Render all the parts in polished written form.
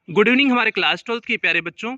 Good evening हमारे class 12th के प्यारे बच्चों।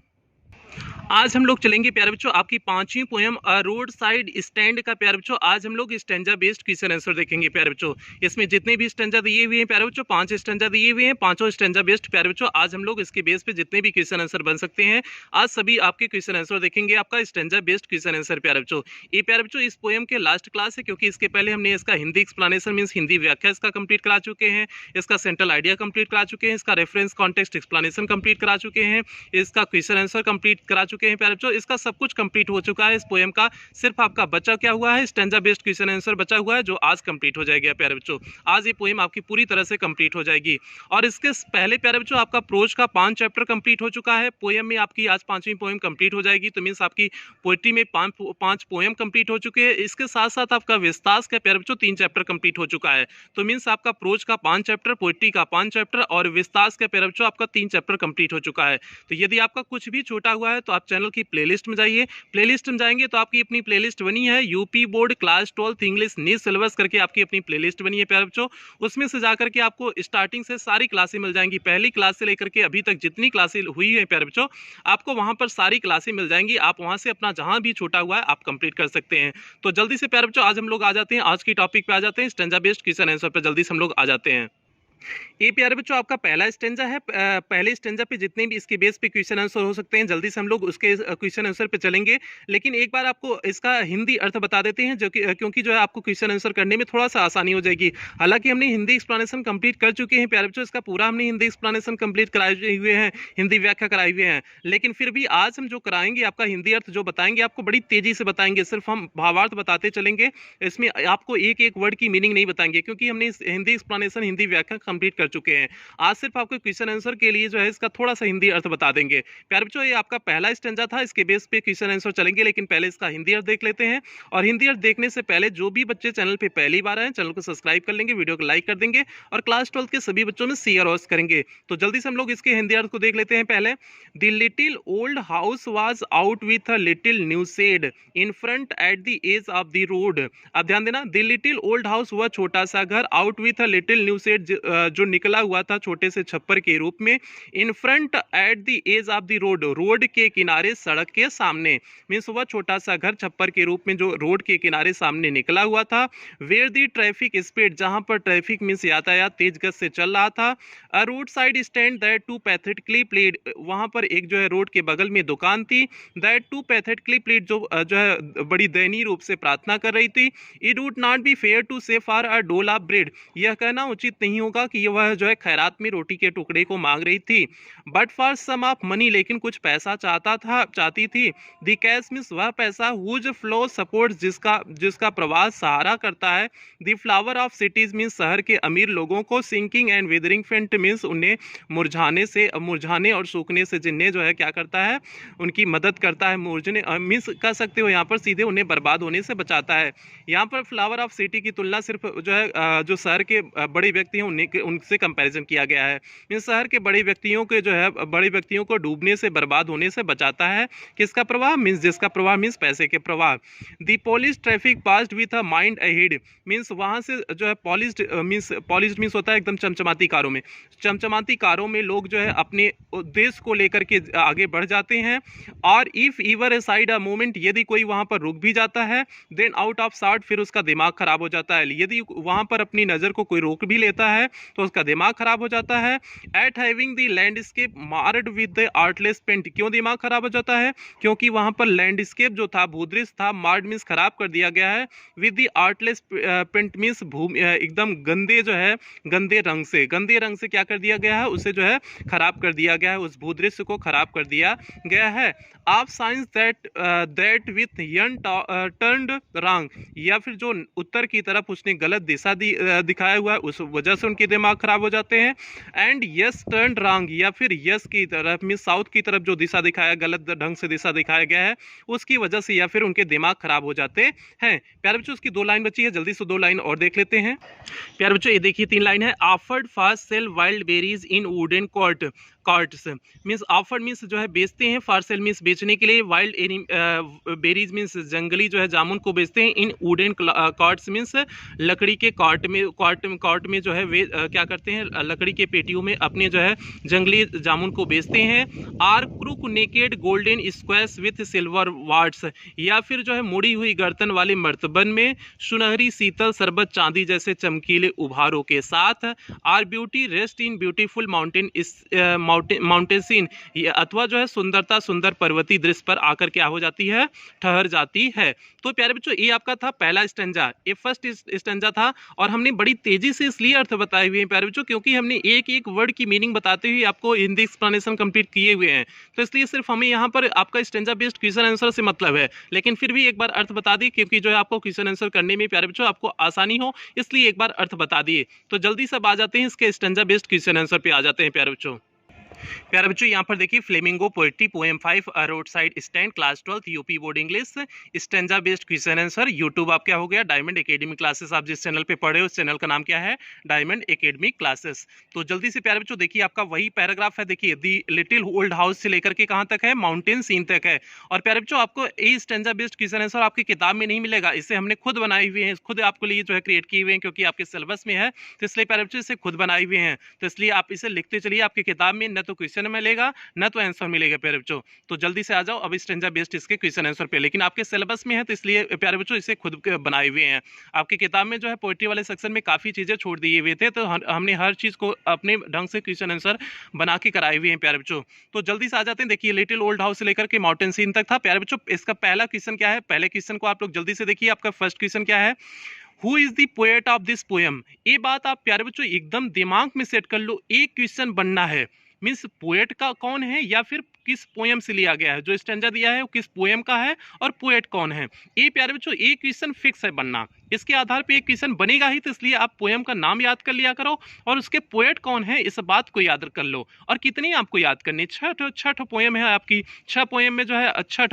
आज हम लोग चलेंगे प्यारे बच्चों आपकी पांचवी पोयम रोड साइड स्टैंड का। प्यारे बच्चों आज हम लोग स्टैंजा बेस्ड क्वेश्चन आंसर देखेंगे प्यारे बच्चों। इसमें जितने भी स्टैंजा दिए हुए हैं प्यारे बच्चों, 5 स्टैंजा दिए हुए हैं, पांचों स्टैंजा बेस्ड प्यारे बच्चों। आज हम लोग इसके बेस पे जितने भी क्वेश्चन आंसर बन सकते हैं आज सभी आपके क्वेश्चन आंसर देखेंगे, आपका स्टैंजा बेस्ड क्वेश्चन आंसर प्यारे बच्चों। ये प्यारे बच्चों इस पोयम के लास्ट क्लास है, क्योंकि इसके पहले हमने इसका हिंदी एक्सप्लेनेशन मींस हिंदी व्याख्या इसका कंप्लीट करा चुके हैं, इसका सेंट्रल आइडिया कंप्लीट करा चुके हैं, इसका रेफरेंस कॉन्टेक्स्ट एक्सप्लेनेशन कंप्लीट करा चुके हैं, इसका क्वेश्चन आंसर कंप्लीट करा चुके हैं प्यारे बच्चों। इसका सब कुछ कंप्लीट हो चुका है इस पोएम का। सिर्फ आपका बचा क्या हुआ है, स्टैंजा बेस्ड क्वेश्चन आंसर बचा हुआ है, जो आज कंप्लीट हो जाएगा प्यारे बच्चों। आज ये पोएम आपकी पूरी तरह से कंप्लीट हो जाएगी। और इसके पहले प्यारे बच्चों आपका प्रोज का 5 चैप्टर कंप्लीट हो चुका है। पोएम में आपकी आज 5वीं पोएम कंप्लीट हो जाएगी, तो मींस आपकी पोएट्री में 5 पोएम कंप्लीट हो चुके हैं। इसके साथ साथ आपका विस्तार का प्यारे बच्चों 3 चैप्टर कंप्लीट हो चुका है। तो मींस आपका प्रोज का 5 चैप्टर, पोएट्री का 5 चैप्टर और विस्तार का प्यारे बच्चों आपका 3 चैप्टर कंप्लीट हो चुका है। तो यदि आपका कुछ भी छूटा हुआ है तो आप चैनल की प्लेलिस्ट में जाइए। प्लेलिस्ट में जाएंगे तो आपकी अपनी प्लेलिस्ट बनी है, UP board class 12 English new syllabus करके आपकी अपनी प्लेलिस्ट बनी है प्यारे बच्चों। उसमें से जाकर के आपको स्टार्टिंग से सारी क्लासें मिल जाएंगी, पहली क्लास से लेकर के अभी तक जितनी क्लासें हुई है प्यारे बच्चों, आपको वहां पर सारी क्लासें मिल जाएंगी। आप वहां से अपना जहां भी छूटा हुआ है आप कंप्लीट कर सकते हैं। तो जल्दी से प्यारे बच्चों आज हम लोग आ जाते हैं, आज की टॉपिक पे आ जाते हैं, स्टैंजा बेस्ड क्वेश्चन आंसर पे जल्दी से हम लोग आ जाते हैं। ये प्यारे बच्चों आपका पहला स्टेंजा है। पहले स्टेंजा पे जितने भी इसके बेस पे क्वेश्चन आंसर हो सकते हैं जल्दी से हम लोग उसके क्वेश्चन आंसर पे चलेंगे। लेकिन एक बार आपको इसका हिंदी अर्थ बता देते हैं, जो कि क्योंकि जो है आपको क्वेश्चन आंसर करने में थोड़ा सा आसानी हो जाएगी। हालांकि हमने हिंदी एक्सप्लेनेशन कंप्लीट कर चुके हैं प्यारे बच्चों, इसका पूरा हमने हिंदी एक्सप्लेनेशन कंप्लीट कराए हुए हैं, हिंदी व्याख्या कराए हुए हैं। लेकिन फिर भी आज हम जो कराएंगे आपका हिंदी अर्थ जो बताएंगे आपको बड़ी तेजी से बताएंगे, सिर्फ हम भावार्थ बताते चलेंगे। इसमें आपको एक एक वर्ड की मीनिंग नहीं बताएंगे, क्योंकि हमने हिंदी एक्सप्लेनेशन हिंदी व्याख्या कंप्लीट कर चुके हैं। आज सिर्फ आपको क्वेश्चन आंसर के लिए जो है इसका थोड़ा सा हिंदी अर्थ बता देंगे प्यारे बच्चों। ये आपका पहला स्टेंजा था, इसके बेस पे क्वेश्चन आंसर चलेंगे, लेकिन पहले इसका हिंदी अर्थ देख लेते हैं। और हिंदी अर्थ देखने से पहले जो भी बच्चे चैनल पे पहली बार आए चैनल को सब्सक्राइब कर लेंगे, वीडियो को लाइक कर देंगे और क्लास 12 के सभी बच्चों में शेयर और करेंगे। तो जल्दी से हम लोग इसके हिंदी अर्थ को देख लेते हैं। पहले the little old house was out with a little new shed in front at the edge of the road. अब ध्यान देना, द लिटिल ओल्ड हाउस हुआ छोटा सा घर, out with a little new shed जो निकला हुआ था छोटे से छप्पर के रूप में, in front at the edge of the road, road के किनारे सड़क के सामने, मींस वह छोटा सा घर छप्पर के रूप में जो रोड के किनारे सामने निकला हुआ था। वेयर द ट्रैफिक स्पीड, जहां पर ट्रैफिक मींस यातायात तेज गति से चल रहा था। A road side stand that too pathetically played, वहां पर एक जो है रोड के बगल में दुकान थी, दैट टू पैथेटिकली प्लेड जो है बड़ी दयनीय रूप से प्रार्थना कर रही थी। It would not be fair to say for a dole of bread, यह कहना उचित नहीं होगा कि वह जो है खैरात में रोटी के टुकड़े को मांग रही थी। But for some of money, लेकिन कुछ पैसा चाहती थी। द कैश मींस वह पैसा, हुज फ्लो सपोर्ट, जिसका प्रवाह सहारा करता है। The flower of cities means शहर के अमीर लोगों को। सिंकिंग एंड वेदरिंग फेंट मींस उन्हें मुरझाने और सूखने से जिन्हें जो है क्या करता है उनकी मदद करता है। मुरझने मींस कह सकते हो यहाँ पर सीधे उन्हें बर्बाद होने से बचाता है। यहाँ पर फ्लावर ऑफ सिटी की तुलना सिर्फ जो है जो शहर के बड़े व्यक्ति हैं उनसे कंपैरिजन किया गया है। मींस शहर के बड़े व्यक्तियों के जो है बड़े व्यक्तियों को डूबने से बर्बाद होने से बचाता है। किसका प्रवाह, मींस जिसका प्रवाह मींस पैसे के प्रवाह। The polish traffic passed with a mind ahead, means वहां से जो है पॉलिश्ड मींस होता है एकदम चमचमाती कारों में, चमचमाती कारों में लोग जो है अपने उद्देश्य को लेकर के आगे बढ़ जाते हैं। और if ईवर A side a moment, यदि कोई वहां पर रुक भी जाता है, देन आउट ऑफ सार्ट, फिर उसका दिमाग खराब हो जाता है। यदि वहां पर अपनी नजर को कोई रोक भी लेता है तो उसका दिमाग खराब हो जाता है। At having the landscape marred with the artless paint, क्यों दिमाग खराब हो जाता है, क्योंकि वहां पर लैंडस्केप जो था भूदृश्य था, मार्ड मींस खराब कर दिया गया है, with the artless paint means एकदम गंदे जो है गंदे रंग से क्या कर दिया गया है, उसे जो है खराब कर दिया गया है, उस भूदृश्य को खराब कर दिया गया है। Of science that with N turned wrong, या फिर जो उत्तर की तरफ उसने गलत दिशा दिखाया हुआ है उस वजह से उनके दिमाग खराब हो जाते हैं। एंड यस टर्न रॉन्ग, या फिर यस की तरफ मींस साउथ की तरफ जो दिशा दिखाया गलत ढंग से दिशा दिखाया गया है उसकी वजह से या फिर उनके दिमाग खराब हो जाते हैं। प्यारे बच्चों उसकी 2 लाइन बची है, जल्दी से 2 लाइन और देख लेते हैं। प्यारे बच्चों ये देखिए 3 लाइन है। Offered fast sale wild berries in wooden court, carts means offer means जो है बेचते हैं, फॉर सेल मीन्स बेचने के लिए, वाइल्ड बेरीज मीन्स जंगली जो है जामुन को बेचते हैं, इन वुडन कार्ट्स मीन्स लकड़ी के कार्ट में जो है वे क्या करते हैं, लकड़ी के पेटियों में अपने जो है जंगली जामुन को बेचते हैं। Or crook naked golden squash with silver wards, या फिर जो है मुड़ी हुई गर्दन वाले मर्तबन में सुनहरी शीतल शरबत चांदी जैसे चमकीले उभारों के साथ। Or beauty rest in beautiful mountain scene, अथवा जो है सुंदरता सुंदर पर्वतीय दृश्य पर आकर क्या हो जाती है, ठहर जाती है। तो प्यारे बच्चों ये आपका था पहला स्टेंजा, ये फर्स्ट स्टेंजा था, और हमने बड़ी तेजी से इसलिए अर्थ बताए हुए हैं प्यारे बच्चों क्योंकि हमने एक एक वर्ड की मीनिंग बताते हुए आपको हिंदी एक्सप्लेनेशन कंप्लीट किए हुए हैं, तो इसलिए सिर्फ हमें यहाँ पर आपका स्टेंजा बेस्ड क्वेश्चन आंसर से मतलब है, लेकिन फिर भी एक बार अर्थ बता दी क्योंकि जो है आपको क्वेश्चन आंसर करने में प्यारे बच्चों आपको आसानी हो, इसलिए एक बार अर्थ बता दिए। तो जल्दी से आ जाते हैं इसके स्टेंजा बेस्ड क्वेश्चन आंसर पे आ जाते हैं प्यारे बच्चों। प्यारे बच्चों यहाँ पर देखिए flamingo poetry poem 5 road side stand class 12 UP board English stanza based question answer. YouTube आप क्या हो गया, डायमंड एकेडमी क्लासेस। आप जिस चैनल पे पढ़े हो उस चैनल का नाम क्या है, डायमंड एकेडमी क्लासेस। तो जल्दी से प्यारे बच्चों देखिए आपका वही पैराग्राफ है, देखिए दी लिटिल ओल्ड हाउस से लेकर के कहाँ तक है, माउंटेन सीन तक है। और प्यारे बच्चों आपको ये स्टेंजा बेस्ड क्वेश्चन आंसर आपकी किताब में नहीं मिलेगा, इसे हमने खुद बनाए हुए हैं, खुद आपके लिए जो है क्रिएट किए हुए हैं क्योंकि आपके सिलेबस में है, तो इसलिए प्यारे बच्चों इसे खुद बनाए हुए हैं, तो इसलिए आप इसे लिखते चलिए। आपकी किताब में न तो क्वेश्चन मिलेगा न तो आंसर मिलेगा प्यारे बच्चों। तो जल्दी से आ जाओ अब स्टेंजा बेस्ड इसके क्वेश्चन आंसर पे, लेकिन आपके सिलेबस में है तो इसलिए प्यारे बच्चों इसे खुद बनाए हुए हैं। आपकी किताब में जो है पोएट्री वाले सेक्शन में काफी चीजें छोड़ दिए हुए थे, तो हमने हर चीज को अपने ढंग से क्वेश्चन आंसर बना के कराए हुए हैं प्यारे बच्चों। तो जल्दी से आ जाते हैं, देखिए लिटिल ओल्ड हाउस से लेकर के माउंटेन सीन तक था प्यारे बच्चों। इसका पहला क्वेश्चन क्या है, पहले क्वेश्चन को आप लोग जल्दी से देखिए। आपका फर्स्ट क्वेश्चन क्या है, who is the poet of this poem. ये बात आप प्यारे बच्चों एकदम दिमाग में सेट कर लो, एक क्वेश्चन बनना है, मीन्स पोएट का कौन है या फिर किस पोएम से लिया गया है, जो स्टेंजा दिया है वो किस पोएम का है और पोएट कौन है। ये प्यारे बच्चों एक क्वेश्चन फिक्स है बनना, इसके आधार पे एक क्वेश्चन बनेगा ही, तो इसलिए आप पोएम का नाम याद कर लिया करो और उसके पोएट कौन है इस बात को याद कर लो। और कितनी आपको याद करनी, छठ पोएम है आपकी, 6 पोएम में जो है 6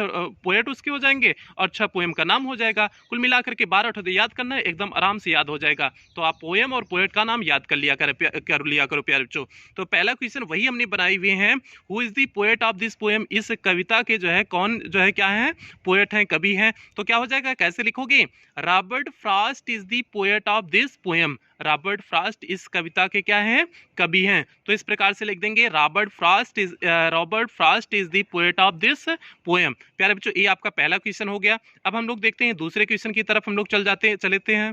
पोएट उसके हो जाएंगे और 6 पोएम का नाम हो जाएगा, कुल मिलाकर के 12 तो याद करना है, एकदम आराम से याद हो जाएगा। तो आप पोएम और पोएट का नाम याद कर लिया करो प्यारे बच्चों। तो पहला क्वेश्चन वही हमने बनाए हुए हैं, who is the poet of this poem, इस कविता के जो है कौन जो है क्या है, पोएट है, कवि है। तो क्या हो जाएगा, कैसे लिखोगे, Robert Frost is the poet of this poem. Robert Frost इस कविता के क्या हैं, कवि हैं। तो इस प्रकार से लिख देंगे Robert Frost is the poet of this poem. प्यारे बच्चों ये आपका पहला क्वेश्चन हो गया। अब हम लोग देखते हैं दूसरे क्वेश्चन की तरफ हम लोग चलते हैं।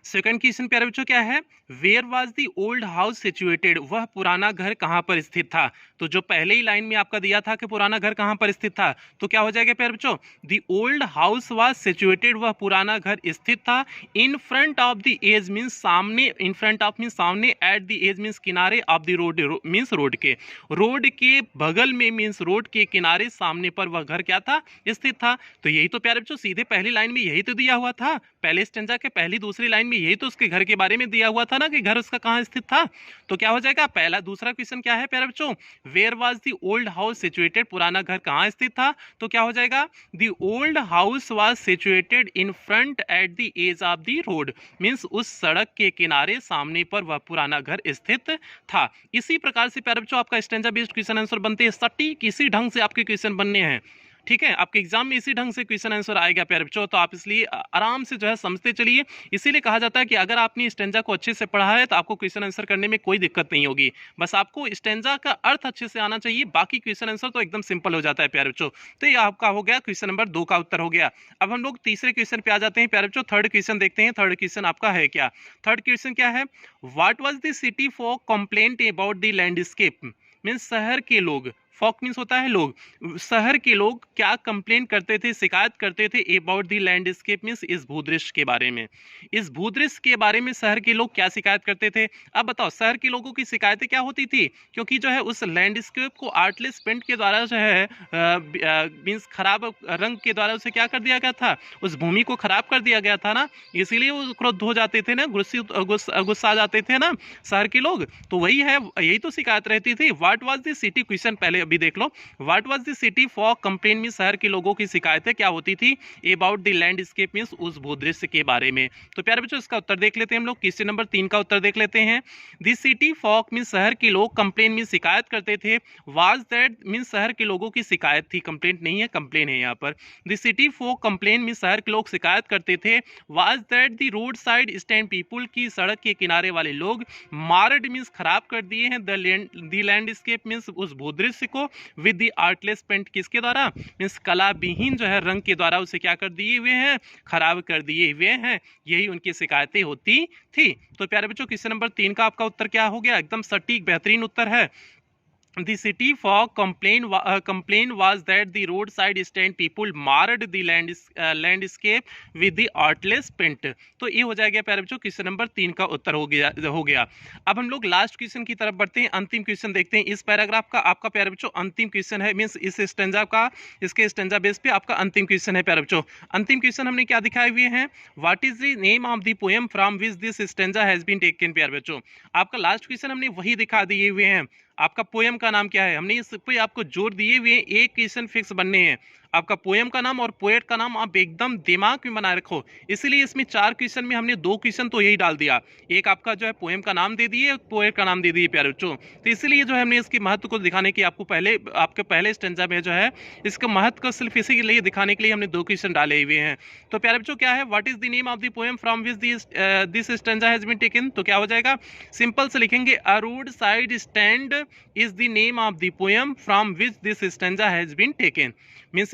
सेकंड क्वेश्चन प्यारे बच्चों क्या है, where was the old house situated, वह पुराना घर कहां पर स्थित था। तो जो पहले ही लाइन में आपका दिया था कि पुराना घर कहां पर स्थित था, तो क्या हो जाएगा प्यारे बच्चों, the old house was situated, वह पुराना घर स्थित था, in front of the edge means सामने, इन फ्रंट ऑफ मींस सामने, एट द एज मींस किनारे, of the road means road के बगल में मींस रोड के किनारे सामने पर वह घर क्या था, स्थित था। तो यही तो प्यारे बच्चों सीधे पहली लाइन में यही तो दिया हुआ था, पहले स्टेंजा के पहली दूसरी लाइन में यही तो उसके घर के बारे में दिया हुआ था ना कि घर उसका कहाँ स्थित था। तो क्या हो जाएगा, पहला दूसरा क्वेश्चन क्या है प्यारे बच्चों, where was the old house situated, पुराना घर कहाँ स्थित था। तो क्या हो जाएगा, the old house was situated in front at the edge of the road, means उस सड़क के किनारे सामने पर वह पुराना घर स्थित था। इसी प्रकार से प्यारे बच्चों आपका स्टेंजा बेस्ड क्वेश्चन आंसर बनते हैं, सटीक इसी ढंग से आपके क्वेश्चन बनने हैं, ठीक है। आपके एग्जाम में इसी ढंग से क्वेश्चन आंसर आएगा प्यारे बच्चों, तो आप इसलिए आराम से जो है समझते चलिए। इसीलिए कहा जाता है कि अगर आपने स्टेंजा को अच्छे से पढ़ा है तो आपको क्वेश्चन आंसर करने में कोई दिक्कत नहीं होगी, बस आपको स्टेंजा का अर्थ अच्छे से आना चाहिए, बाकी क्वेश्चन आंसर तो एकदम सिंपल हो जाता है प्यारे बच्चों। तो ये आपका हो गया क्वेश्चन नंबर 2 का उत्तर हो गया। अब हम लोग तीसरे क्वेश्चन पे आ जाते हैं प्यारे बच्चों, थर्ड क्वेश्चन देखते हैं। थर्ड क्वेश्चन आपका है क्या, थर्ड क्वेश्चन क्या है, what was the city folk complaint about the landscape, means शहर के लोग, फॉक मीन्स होता है लोग, शहर के लोग क्या कंप्लेन करते थे, शिकायत करते थे अबाउट द लैंडस्केप मीन्स इस भूदृश्य के बारे में, इस भूदृश्य के बारे में शहर के लोग क्या शिकायत करते थे। अब बताओ शहर के लोगों की शिकायतें क्या होती थी, क्योंकि जो है उस लैंडस्केप को आर्टलेस पेंट के द्वारा जो है मीन्स खराब रंग के द्वारा उसे क्या कर दिया गया था, उस भूमि को खराब कर दिया गया था ना, इसीलिए वो क्रुद्ध हो जाते थे ना, गुस्सा आ जाते थे ना शहर के लोग। तो वही है, यही तो शिकायत रहती थी। What was the city, question पहले भी देख लो। What was the city folk complain means शहर के लोगों की शिकायतें क्या होती थी अबाउट द लैंडस्केप मींस उस भूदृश्य के बारे में। तो प्यारे बच्चों इसका उत्तर देख लेते हैं हम लोग। क्वेश्चन नंबर 3 का उत्तर देख लेते हैं। द सिटी फॉक मींस शहर के लोग कंप्लेन मींस शिकायत करते थे। वाज दैट मींस शहर के लोगों की शिकायत थी, कंप्लेंट नहीं है, कंप्लेन है यहाँ पर। The city folk complain means शहर के लोग शिकायत करते थे। Was that the road side stand people की सड़क के किनारे वाले लोग मार्ड मींस खराब कर दिए हैं द लैंडस्केप मींस उस भूदृश्य को विद द आर्टलेस पेंट किसके द्वारा मींस कला विहीन जो है रंग के द्वारा उसे क्या कर दिए हुए हैं, खराब कर दिए हुए हैं। यही उनकी शिकायतें होती थी। तो प्यारे बच्चों क्वेश्चन नंबर 3 का आपका उत्तर क्या हो गया, एकदम सटीक बेहतरीन उत्तर है। The city fog complaint was that the roadside stand people marred the landscape with the artless paint। तो ये हो जाएगा प्यारे बच्चों क्वेश्चन नंबर 3 का उत्तर हो गया। अब हम लोग लास्ट क्वेश्चन की तरफ बढ़ते हैं, अंतिम क्वेश्चन देखते हैं इस पैराग्राफ का। आपका प्यारे बच्चों अंतिम क्वेश्चन है, मींस इस स्टेंजा का, इसके स्टेंजा बेस पे आपका अंतिम क्वेश्चन है प्यारे बच्चों। अंतिम क्वेश्चन हमने क्या दिखाए हुए हैं, what is the name of the poem from which this stanza has been taken. प्यारे बच्चों आपका लास्ट क्वेश्चन हमने वही दिखा दिए हुए हैं, आपका पोएम का नाम क्या है, हमने इस पे आपको जोर दिए हुए हैं, एक क्वेश्चन फिक्स बनने हैं। आपका पोएम का नाम और पोएट का नाम आप एकदम दिमाग में बनाए रखो, इसलिए इसमें 4 क्वेश्चन में हमने 2 क्वेश्चन तो यही डाल दिया, एक आपका जो है पोएम का नाम दे दिए, पोएट का नाम दे दिए प्यारे बच्चों। तो इसलिए जो है हमने इसके महत्व को दिखाने की आपको आपके पहले स्टेंजा में जो है इसका महत्व को सिर्फ इसी के लिए दिखाने के लिए हमने 2 क्वेश्चन डाले हुए हैं। तो प्यारे बच्चों क्या है, what is the name of the poem from which this stanza has been taken. तो क्या हो जाएगा, सिंपल से लिखेंगे a road side stand is the name of the poem from which this stanza has been taken. Means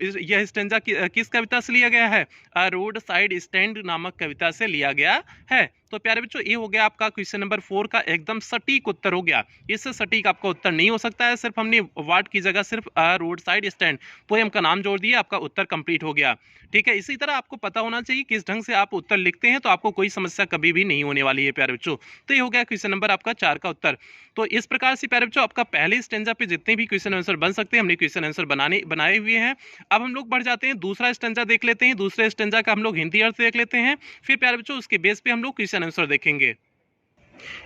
यह stanza किस कविता से लिया गया है, अ रोड साइड स्टैंड नामक कविता से लिया गया है। तो प्यारे बच्चों ये हो गया आपका क्वेश्चन नंबर 4 का एकदम सटीक उत्तर हो गया। इससे सटीक आपका उत्तर नहीं हो सकता है, सिर्फ हमने वाट की जगह सिर्फ रोड साइड स्टैंड पोएम का नाम जोड़ दिया, आपका उत्तर कंप्लीट हो गया। ठीक है, इसी तरह आपको पता होना चाहिए किस ढंग से आप उत्तर लिखते हैं, तो आपको कोई समस्या कभी भी नहीं होने वाली है प्यारे बच्चों। तो ये हो गया क्वेश्चन नंबर आपका 4 का उत्तर। तो इस प्रकार से प्यारे बच्चों आपका पहले स्टेंजा पे जितने भी क्वेश्चन आंसर बन सकते हैं हमने क्वेश्चन आंसर बनाए हुए हैं। अब हम लोग बढ़ जाते हैं, दूसरा स्टेंजा देख लेते हैं। दूसरे स्टेंजा का हम लोग हिंदी अर्थ देख लेते हैं, फिर प्यारे बच्चों उसके बेस पे हम लोग क्वेश्चन आंसर देखेंगे।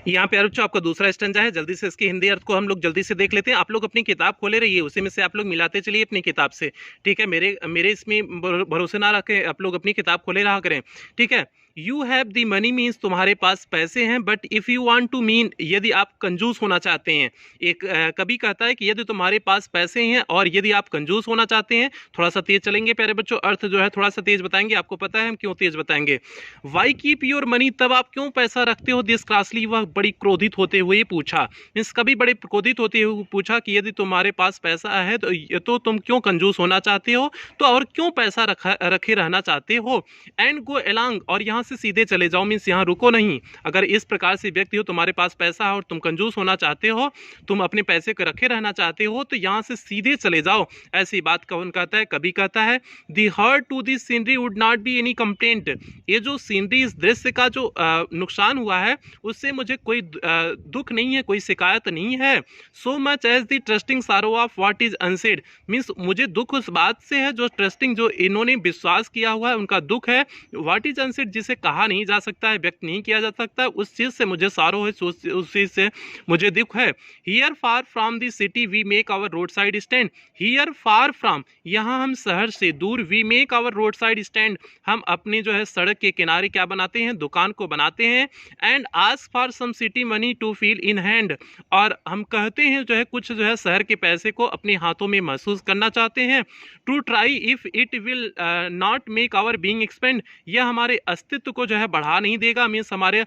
यहाँ पे बच्चों आपका दूसरा स्टेंजा है, जल्दी से इसके हिंदी अर्थ को हम लोग जल्दी से देख लेते हैं। आप लोग अपनी किताब खोले रहिए, उसी में से आप लोग मिलाते चलिए अपनी किताब से। ठीक है, मेरे इसमें भरोसे ना रखें, आप लोग अपनी किताब खोले रहा करें। ठीक है, you have the money means तुम्हारे पास पैसे हैं, but if you want to mean यदि आप कंजूस होना चाहते हैं। एक कभी कहता है कि यदि तुम्हारे पास पैसे हैं और यदि आप कंजूस होना चाहते हैं। थोड़ा सा तेज चलेंगे प्यारे बच्चों, अर्थ जो है थोड़ा सा तेज बताएंगे, आपको पता है हम क्यों तेज बताएंगे। वाई कीप योर मनी, तब आप क्यों पैसा रखते हो। दिस क्रॉसली, वह बड़ी क्रोधित होते हुए पूछा, मीन्स कभी बड़े क्रोधित होते हुए पूछा कि यदि तुम्हारे पास पैसा है तो तुम क्यों कंजूस होना चाहते हो, तो और क्यों पैसा रखे रहना चाहते हो। एंड गो एलॉन्ग, और यहाँ से सीधे चले जाओ, मीन्स यहाँ रुको नहीं। अगर इस प्रकार से व्यक्ति हो, तुम्हारे पास पैसा है और तुम कंजूस होना चाहते हो, तुम अपने पैसे को रखे रहना चाहते हो, तो यहाँ से सीधे चले जाओ। ऐसी बात कौन कहता है, कभी कहता है। The hurt to the scenery would not be any complaint, ये जो सीनरी इस दृश्य का जो नुकसान हुआ है उससे मुझे कोई दुख नहीं है, कोई शिकायत नहीं है। So much as the trusting sorrow of what is unsaid, means मुझे दुख उस बात से है जो ट्रस्टिंग, जो इन्होंने विश्वास किया हुआ है उनका दुख है। व्हाट इज अनसेड, जिसे कहा नहीं जा सकता है, व्यक्त नहीं किया जा सकता, उस चीज से मुझे सारो है, उस चीज से मुझे दुख है। Here far from the city we make our road side stand, here far from, यहाँ हम शहर से दूर, we make our road side stand, हम अपने जो है सड़क के किनारे क्या बनाते हैं, दुकान को बनाते हैं। And ask for some city money to feel in hand, और हम कहते हैं जो है कुछ जो है शहर के पैसे को अपने हाथों में महसूस करना चाहते हैं। To try if it will not make our being expand, यह हमारे अस्तित्व को जो है बढ़ा नहीं देगा, मीन्स हमारे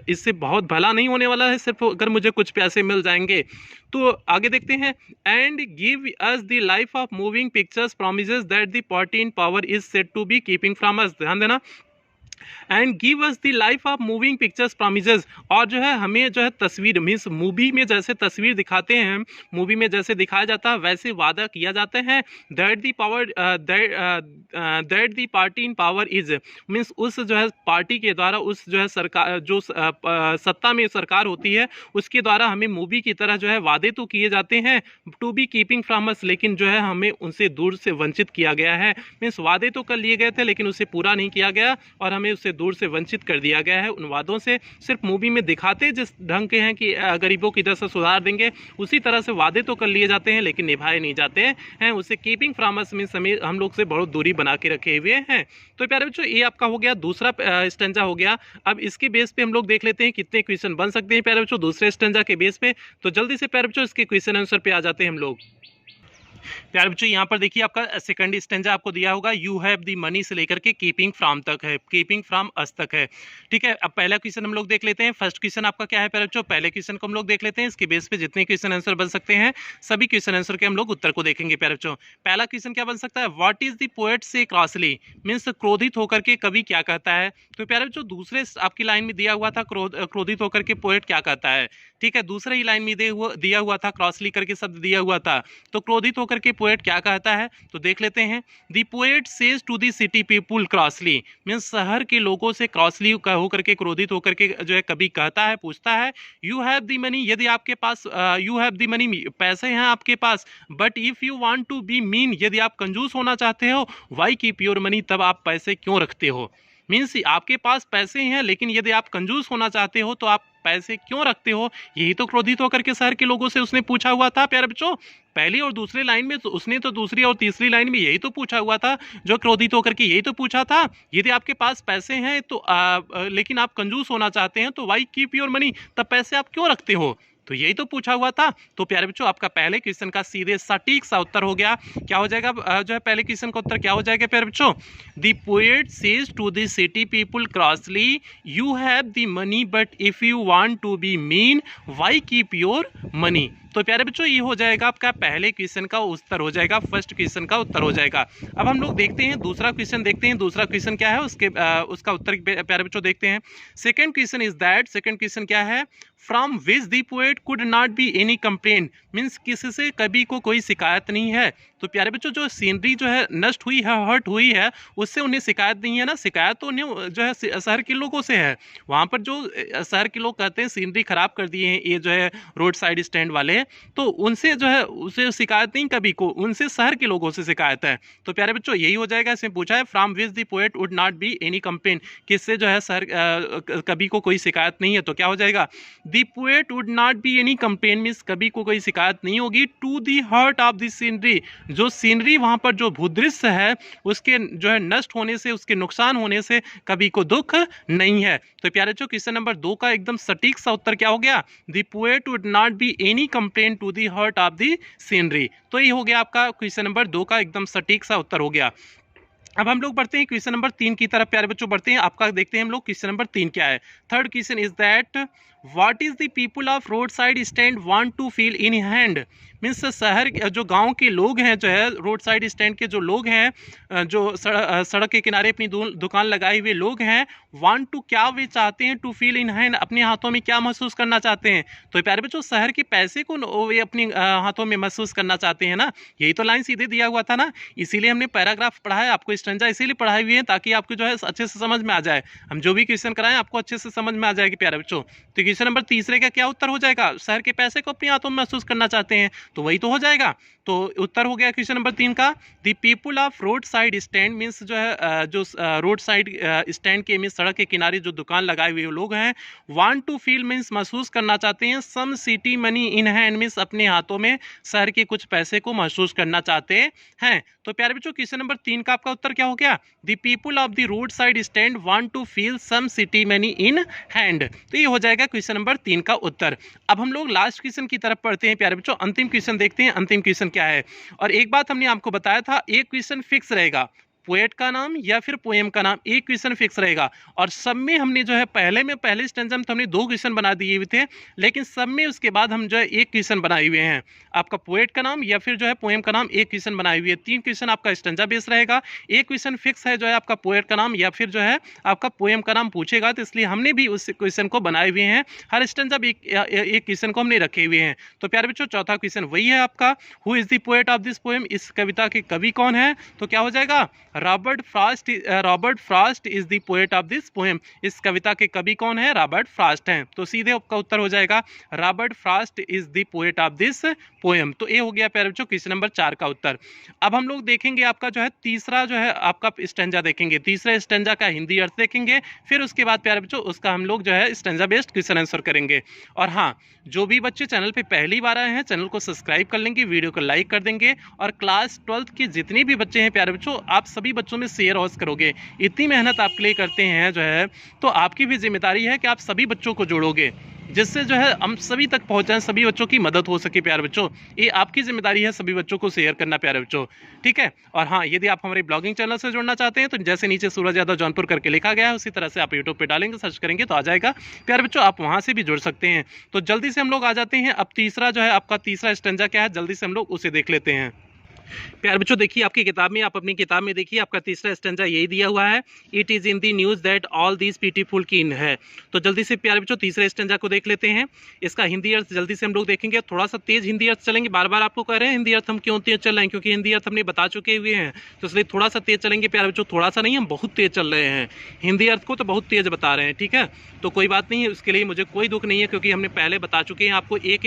इससे बहुत भला नहीं होने वाला है, सिर्फ अगर मुझे कुछ पैसे मिल जाएंगे। तो आगे देखते हैं। And give us the life of moving pictures promises that the party in power is said to be keeping from us, ध्यान देना। And give us the life of moving pictures promises, और जो है हमें जो है तस्वीर, मीन्स मूवी में जैसे तस्वीर दिखाते हैं, मूवी में जैसे दिखाया जाता है वैसे वादा किया जाता है। That the power that the party in power is, means उस जो है पार्टी के द्वारा, उस जो है सरकार, जो सत्ता में सरकार होती है उसके द्वारा हमें मूवी की तरह जो है वादे तो किए जाते हैं, to be keeping from us, लेकिन जो है हमें उनसे दूर से वंचित किया गया है। मीन्स वादे तो कर लिए गए थे लेकिन उसे पूरा नहीं किया गया और हमें हमें उससे दूर से वंचित कर दिया गया है। उन वादों से सिर्फ मूवी में दिखाते जिस ढंग के हैं कि गरीबों की दशा सुधार देंगे, उसी तरह से वादे तो कर लिए जाते हैं लेकिन निभाए नहीं जाते हैं। उसे कीपिंग फ्रॉम अस मींस हमें हम लोग से बहुत दूरी बना के रखे हुए हैं। तो प्यारे बच्चों ये आपका हो गया दूसरा स्टेंजा हो गया। अब इसके बेस पे हम लोग देख लेते हैं कितने क्वेश्चन बन सकते हैं प्यारे बच्चों दूसरे स्टेंजा के बेस पे। तो जल्दी से प्यारे बच्चों इसके क्वेश्चन आंसर पे आ जाते हैं हम लोग। प्यारे बच्चों यहाँ पर देखिए आपका सेकंड स्टेंजा आपको दिया होगा, यू हैव द मनी से लेकर के कीपिंग फ्रॉम तक है, कीपिंग फ्रॉम अस तक है। ठीक है, अब पहला क्वेश्चन हम लोग देख लेते हैं। फर्स्ट क्वेश्चन आपका क्या है प्यारे बच्चों, पहले क्वेश्चन को हम लोग देख लेते हैं। इसके बेस पे जितने क्वेश्चन आंसर बन सकते हैं सभी क्वेश्चन आंसर के हम लोग उत्तर को देखेंगे प्यारे बच्चों। पहला क्वेश्चन क्या बन सकता है, व्हाट इज द पोएट से क्रॉसली मीन्स क्रोधित होकर के कवि क्या कहता है। तो प्यारे बच्चों दूसरे आपकी लाइन में दिया हुआ था क्रोधित होकर के पोएट क्या कहता है। ठीक है, दूसरे ही लाइन में दिया हुआ था, क्रॉसली करके शब्द दिया हुआ था। तो क्रोधित होकर के पोएट क्या कहता है तो देख लेते हैं। The poet says to the city people crossly means शहर के लोगों से क्रॉसली होकर के क्रोधित होकर के जो है कभी कहता है, पूछता है, यू हैव द मनी यदि आपके पास यू हैव द मनी पैसे हैं आपके पास, but if you want to be mean यदि आप कंजूस होना चाहते हो, व्हाई कीप योर मनी तब आप पैसे क्यों रखते हो। मीन्स आपके पास पैसे हैं लेकिन यदि आप कंजूस होना चाहते हो तो आप पैसे क्यों रखते हो। यही तो क्रोधित होकर के शहर के लोगों से उसने पूछा हुआ था प्यारे बच्चों। पहली और दूसरी लाइन में तो उसने तो दूसरी और तीसरी लाइन में यही तो पूछा हुआ था, जो क्रोधित होकर के यही तो पूछा था, यदि आपके पास पैसे हैं तो लेकिन आप कंजूस होना चाहते हैं तो व्हाई कीप योर मनी तब पैसे आप क्यों रखते हो। तो यही तो पूछा हुआ था। तो प्यारे बच्चों आपका पहले क्वेश्चन का सीधे सटीक सा उत्तर हो गया। क्या हो जाएगा जो है पहले क्वेश्चन का उत्तर क्या हो जाएगा प्यारे बच्चों, the poet says to the city people crossly you have the money but if you want to be mean why keep your money. तो प्यारे बच्चों ये हो जाएगा आपका पहले क्वेश्चन का उत्तर हो जाएगा, फर्स्ट क्वेश्चन का उत्तर हो जाएगा। अब हम लोग देखते हैं दूसरा क्वेश्चन, देखते हैं दूसरा क्वेश्चन क्या है उसका उत्तर प्यारे बच्चों देखते हैं। Second question is that, second question क्या है, from which the poet could not be any complaint means किसी से कभी को कोई शिकायत नहीं है। तो प्यारे बच्चों जो सीनरी जो है नष्ट हुई है, हर्ट हुई है, उससे उन्हें शिकायत नहीं है ना, शिकायत तो उन्हें जो है शहर के लोगों से है। वहाँ पर जो शहर के लोग कहते हैं सीनरी खराब कर दिए हैं ये जो है रोड साइड स्टैंड वाले, तो उनसे जो है उसे शिकायत नहीं कभी को, उनसे शहर के लोगों से शिकायत है। तो प्यारे बच्चों यही हो जाएगा, इसमें पूछा है from which the poet would not be any complaint, किससे जो है शहर कभी को कोई शिकायत नहीं है। तो क्या हो जाएगा, the poet would not be any complaint means कभी को कोई शिकायत नहीं होगी, to the hurt of the scenery जो सीनरी वहां पर जो भूदृश्य है उसके जो है नष्ट होने से, उसके नुकसान होने से कभी को दुख नहीं है। तो प्यारे बच्चों क्वेश्चन नंबर 2 का एकदम सटीक सा उत्तर क्या हो गया, the poet would not be any complaint to the hurt of the scenery. तो ये हो गया आपका क्वेश्चन नंबर 2 का एकदम सटीक सा उत्तर हो गया। अब हम लोग बढ़ते हैं क्वेश्चन नंबर 3 की तरफ प्यारे बच्चों, बढ़ते हैं आपका देखते हैं हम लोग क्वेश्चन नंबर 3 क्या है। Third question is that what is the people of road side stand want to feel in hand means शहर जो गांव के लोग हैं जो है रोड साइड स्टैंड के जो लोग हैं जो सड़क के किनारे अपनी दुकान लगाए हुए लोग हैं, वांट टू क्या वे चाहते हैं, टू फील इन हैंड अपने हाथों में क्या महसूस करना चाहते हैं। तो प्यारे बच्चों शहर के पैसे को वे अपने हाथों में महसूस करना चाहते हैं ना, यही तो लाइन सीधे दिया हुआ था ना, इसीलिए हमने पैराग्राफ पढ़ा है, आपको स्टेंजा इसीलिए पढ़ाई हुई है ताकि आपको जो है अच्छे से समझ में आ जाए। हम जो भी क्वेश्चन कराएं आपको अच्छे से समझ में आ जाएगी प्यारे बच्चों। तो क्वेश्चन नंबर तीसरे का क्या उत्तर हो जाएगा, शहर के पैसे को अपने हाथों में महसूस करना चाहते हैं, तो वही तो हो जाएगा। तो उत्तर हो गया क्वेश्चन नंबर 3 का, the people of road side stand means जो है जो रोड साइड स्टैंड के मीन्स सड़क के किनारे जो दुकान लगाए हुए लोग हैं, वांट टू फील मीन्स महसूस करना चाहते हैं, some city money in hand means अपने हाथों में शहर के कुछ पैसे को महसूस करना चाहते हैं। तो प्यारे बच्चों क्वेश्चन नंबर 3 का आपका उत्तर क्या हो गया, the people of the road side stand want to feel some city money in hand. तो ये हो जाएगा क्वेश्चन नंबर 3 का उत्तर। अब हम लोग लास्ट क्वेश्चन की तरफ पढ़ते हैं प्यारे बच्चों, अंतिम क्वेश्चन देखते हैं अंतिम क्वेश्चन क्या है। और एक बात हमने आपको बताया था, एक क्वेश्चन फिक्स रहेगा, पोएट का नाम या फिर पोएम का नाम, एक क्वेश्चन फिक्स रहेगा। और सब में हमने जो है पहले स्टेंजा में तो हमने 2 क्वेश्चन बना दिए हुए थे, लेकिन सब में उसके बाद हम जो है एक क्वेश्चन बनाए हुए हैं, आपका पोएट का नाम या फिर जो है पोएम का नाम, एक क्वेश्चन बनाए हुए हैं। 3 क्वेश्चन आपका स्टेंजा बेस रहेगा, एक क्वेश्चन फिक्स है जो है आपका पोएट का नाम या फिर जो है आपका पोएम का नाम पूछेगा, तो इसलिए हमने भी उस क्वेश्चन को बनाए हुए हैं, हर स्टेंजा भी एक क्वेश्चन को हमने रखे हुए हैं। तो प्यारे बच्चों चौथा क्वेश्चन वही है आपका, who is the poet of this poem, इस कविता के कवि कौन है। तो क्या हो जाएगा, Robert Frost is the poet of this poem. इस कविता के कवि कौन है? रॉबर्ट फ्रॉस्ट हैं। तो सीधे आपका उत्तर हो जाएगा Robert Frost is the poet of this poem. तो ये हो गया प्यारे बच्चों क्वेश्चन नंबर 4 का उत्तर। अब हम लोग देखेंगे आपका जो है तीसरा जो है आपका स्टेंजा देखेंगे, तीसरे स्टेंजा का हिंदी अर्थ देखेंगे, फिर उसके बाद प्यारे बच्चों उसका हम लोग जो है स्टेंजा बेस्ड क्वेश्चन आंसर करेंगे। और हाँ, जो भी बच्चे चैनल पे पहली बार आए हैं चैनल को सब्सक्राइब कर लेंगे, वीडियो को लाइक कर देंगे, और क्लास 12th के जितने भी बच्चे हैं प्यारे बच्चों आप सभी बच्चों में शेयर और करोगे। इतनी मेहनत आपके लिए करते हैं जो है, तो आपकी भी जिम्मेदारी है कि आप सभी बच्चों को जोड़ोगे, जिससे जो है हम सभी तक पहुंचाएं, सभी बच्चों की मदद हो सके प्यारे बच्चों। ये आपकी जिम्मेदारी है सभी बच्चों को शेयर करना प्यारे बच्चों, ठीक है। और हाँ, यदि आप हमारे ब्लॉगिंग चैनल से जुड़ना चाहते हैं तो जैसे नीचे सूरज यादव जौनपुर करके लिखा गया है उसी तरह से आप यूट्यूब पे डालेंगे, सर्च करेंगे तो आ जाएगा प्यारे बच्चों, आप वहां से भी जुड़ सकते हैं। तो जल्दी से हम लोग आ जाते हैं। अब तीसरा जो है आपका तीसरा स्टेंजा क्या है, जल्दी से हम लोग उसे देख लेते हैं। प्यारे बच्चों देखिए आपकी किताब में, आप अपनी किताब में देखिए आपका तीसरा स्टेंजा यही दिया हुआ है, it is in the news that all these beautiful कीन है। तो जल्दी से प्यारे बच्चों तीसरे स्टेंजा को देख लेते हैं। इसका हिंदी अर्थ जल्दी से हम लोग देखेंगे, थोड़ा सा तेज हिंदी अर्थ चलेंगे। बार बार आपको कह रहे हैं हिंदी अर्थ हम क्यों तेज चल रहे हैं, क्योंकि हिंदी अर्थ हमने बता चुके हुए हैं, तो इसलिए थोड़ा सा तेज चलेंगे प्यारे बच्चों। थोड़ा सा नहीं, हम बहुत तेज चल रहे हैं, हिंदी अर्थ को तो बहुत तेज बता रहे हैं, ठीक है। तो कोई बात नहीं है, उसके लिए मुझे कोई दुख नहीं है, क्योंकि हमने पहले बता चुके हैं आपको एक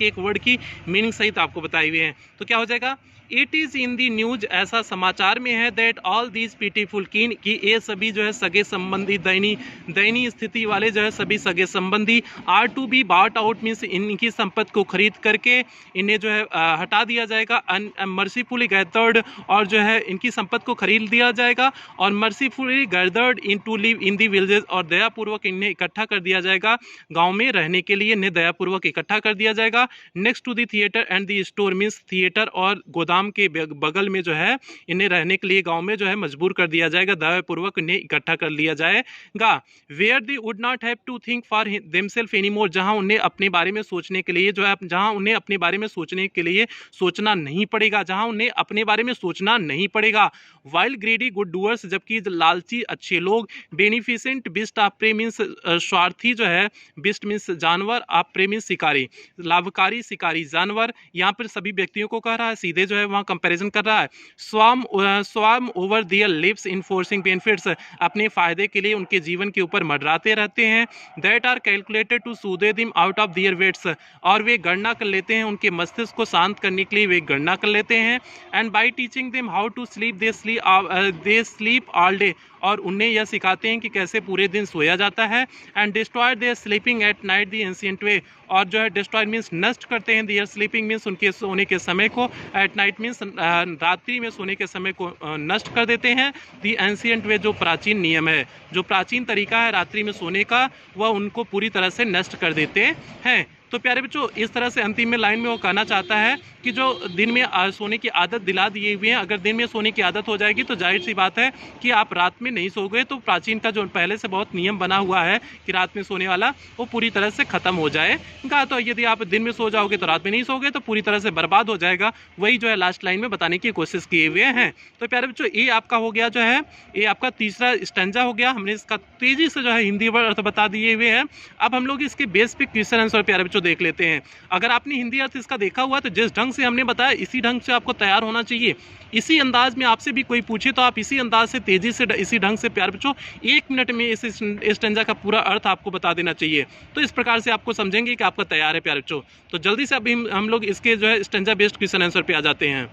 एक वर्ड की मीनिंग सहित आपको बताए हुए हैं। तो क्या हो जाएगा, it is in the news, ऐसा समाचार में है, दैट ऑल दीज ब्यूटीफुल कीन, कि ये सभी जो है सगे संबंधी दयनीय स्थिति वाले जो है सभी सगे संबंधी are to be bought out, means इनकी संपत्ति को खरीद करके इन्हें जो है हटा दिया जाएगा। मर्सीफुली गैदर्ड, और जो है इनकी संपत्ति को खरीद दिया जाएगा, और mercifully gathered in to live in the villages, और दयापूर्वक इन्हें इकट्ठा कर दिया जाएगा गाँव में रहने के लिए, इन्हें दयापूर्वक इकट्ठा कर दिया जाएगा। Next to the theatre and the store, means theatre और गोदाम के बगल में जो है इन्हें रहने के लिए गांव में जो है मजबूर कर दिया जाएगा, दयापूर्वक इन्हें इकट्ठा कर लिया जाएगा। Where they would not have to think for themself anymore, जहां उन्हें अपने बारे में सोचने के लिए जो है, जहां उन्हें अपने बारे में सोचने के लिए सोचना नहीं पड़ेगा, जहां उन्हें अपने बारे में सोचना नहीं पड़ेगा। वाइल्ड ग्रेडी गुड डूअर्स, जबकि लालची अच्छे लोग। Beneficent Bisht of pray, means स्वार्थी जो है, बिस्ट मीन्स जानवर, ऑफ प्रे मीन्स शिकारी, लाभकारी शिकारी जानवर। यहाँ पर सभी व्यक्तियों को कह रहा है, सीधे जो है वहाँ कंपैरिजन कर रहा है। Swarm over their lives enforcing benefits, अपने फायदे के लिए उनके जीवन के ऊपर मंडराते रहते हैं। That are calculated to soothe them out of their wits, और वे गणना कर लेते हैं, उनके मस्तिष्क को शांत करने के लिए वे गणना कर लेते हैं। And by teaching them how to sleep they sleep all day, और उन्हें यह सिखाते हैं कि कैसे पूरे दिन सोया जाता है। And destroy their sleeping at night the ancient way, और जो है डिस्ट्रॉय मीन्स नष्ट करते हैं, देयर स्लीपिंग मीन्स उनके सोने के समय को, एट नाइट मीन्स रात्रि में सोने के समय को नष्ट कर देते हैं। दी एंशिएंट वे, जो प्राचीन नियम है, जो प्राचीन तरीका है रात्रि में सोने का, वह उनको पूरी तरह से नष्ट कर देते हैं। तो प्यारे बच्चों इस तरह से अंतिम में लाइन में वो कहना चाहता है कि जो दिन में सोने की आदत दिला दिए हुए हैं, अगर दिन में सोने की आदत हो जाएगी तो जाहिर सी बात है कि आप रात में नहीं सोओगे, तो प्राचीन का जो पहले से बहुत नियम बना हुआ है कि रात में सोने वाला, वो पूरी तरह से खत्म हो जाएगा। तो यदि आप दिन में सो जाओगे तो रात में नहीं सोओगे, तो पूरी तरह से बर्बाद हो जाएगा। वही जो है लास्ट लाइन में बताने की कोशिश किए हुए हैं। तो प्यारे बच्चों ये आपका हो गया जो है, ये आपका तीसरा स्टेंजा हो गया। हमने इसका तेजी से जो है हिंदी वर्ड अर्थ बता दिए हुए हैं। अब हम लोग इसके बेस पे क्वेश्चन आंसर प्यारे बच्चों देख लेते हैं। अगर आपने हिंदी अर्थ इसका देखा हुआ तो जिस ढंग से हमने बताया इसी ढंग से आपको तैयार होना चाहिए। इसी अंदाज में आपसे भी कोई पूछे तो आप इसी अंदाज से तेजी से इसी ढंग से प्यारे बच्चों 1 मिनट में इस स्टेंजा का पूरा अर्थ आपको बता देना चाहिए। तो इस प्रकार से आपको समझेंगे कि आपका तैयार है प्यारे बच्चों। तो जल्दी से अभी हम लोग इसके जो है स्टेंजा बेस्ड क्वेश्चन आंसर पे आ जाते हैं।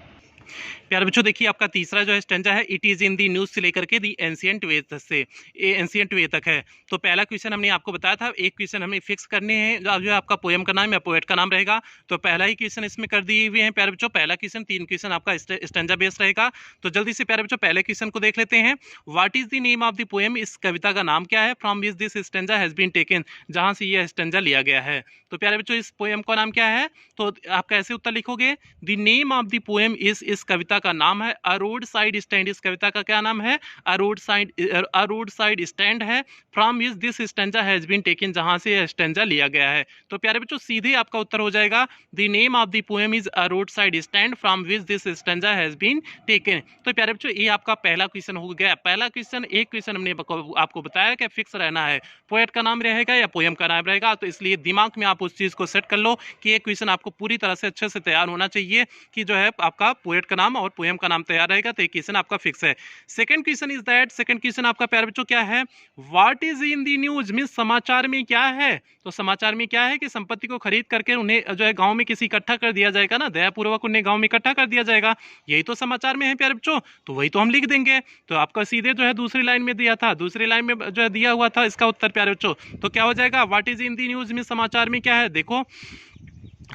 प्यारे बच्चों देखिए आपका तीसरा जो है स्टेंजा है, it is in the news से लेकर के दी एंशिएंट वे से एंशिएंट वे तक है। तो पहला क्वेश्चन हमने आपको बताया था, एक क्वेश्चन हमें फिक्स करने हैं, जो है आपका पोएम का नाम या पोएट का नाम रहेगा। तो पहला ही क्वेश्चन इसमें कर दिए हुए हैं प्यारे बच्चों। पहला क्वेश्चन 3 क्वेश्चन आपका स्टेंजा बेस्ड रहेगा। तो जल्दी से प्यारे बच्चों पहले क्वेश्चन को देख लेते हैं। What is the name of the poem, इस कविता का नाम क्या है, from which this stanza has been taken, जहां से यह स्टेंजा लिया गया है। तो प्यारे बच्चों इस पोएम का नाम क्या है, तो आप कैसे उत्तर लिखोगे, the name of the poem इस कविता का नाम है अ रोड साइड स्टैंड। इस कविता का क्या नाम है, अ रोड साइड स्टैंड है। From which this stanza has been taken, जहां से यह स्टेंजा लिया गया है। तो प्यारे बच्चों सीधे आपका उत्तर हो जाएगा the name of the poem is a road side stand from which this stanza has been taken. तो प्यारे बच्चों ये आपका पहला क्वेश्चन हो गया। पहला क्वेश्चन, एक क्वेश्चन हमने आपको बताया कि फिक्स रहना है, पोएट का नाम रहेगा या पोएम का नाम रहेगा। तो इसलिए दिमाग में आप उस चीज को सेट कर लो कि ये क्वेश्चन आपको पूरी तरह से अच्छे से तैयार होना चाहिए कि जो है आपका पोएट का नाम और पोएम का नाम तैयार रहेगा, तो ये क्वेश्चन आपका फिक्स है। Second question is that, second question आपका प्यारे बच्चों क्या है, what is in the news, means समाचार में क्या है। तो समाचार में क्या है कि संपत्ति को खरीद करके उन्हें जो है गांव में किसी इकट्ठा कर दिया जाएगा ना, दयापूर्वक उन्हें गांव में इकट्ठा कर दिया जाएगा, यही तो समाचार में है प्यारे बच्चों, तो वही तो हम लिख देंगे। तो आपका सीधे जो है दूसरी लाइन में दिया था, दूसरी लाइन में जो है दिया हुआ था इसका उत्तर प्यारे बच्चों, तो क्या हो जाएगा, what is in the news में समाचार में क्या है। देखो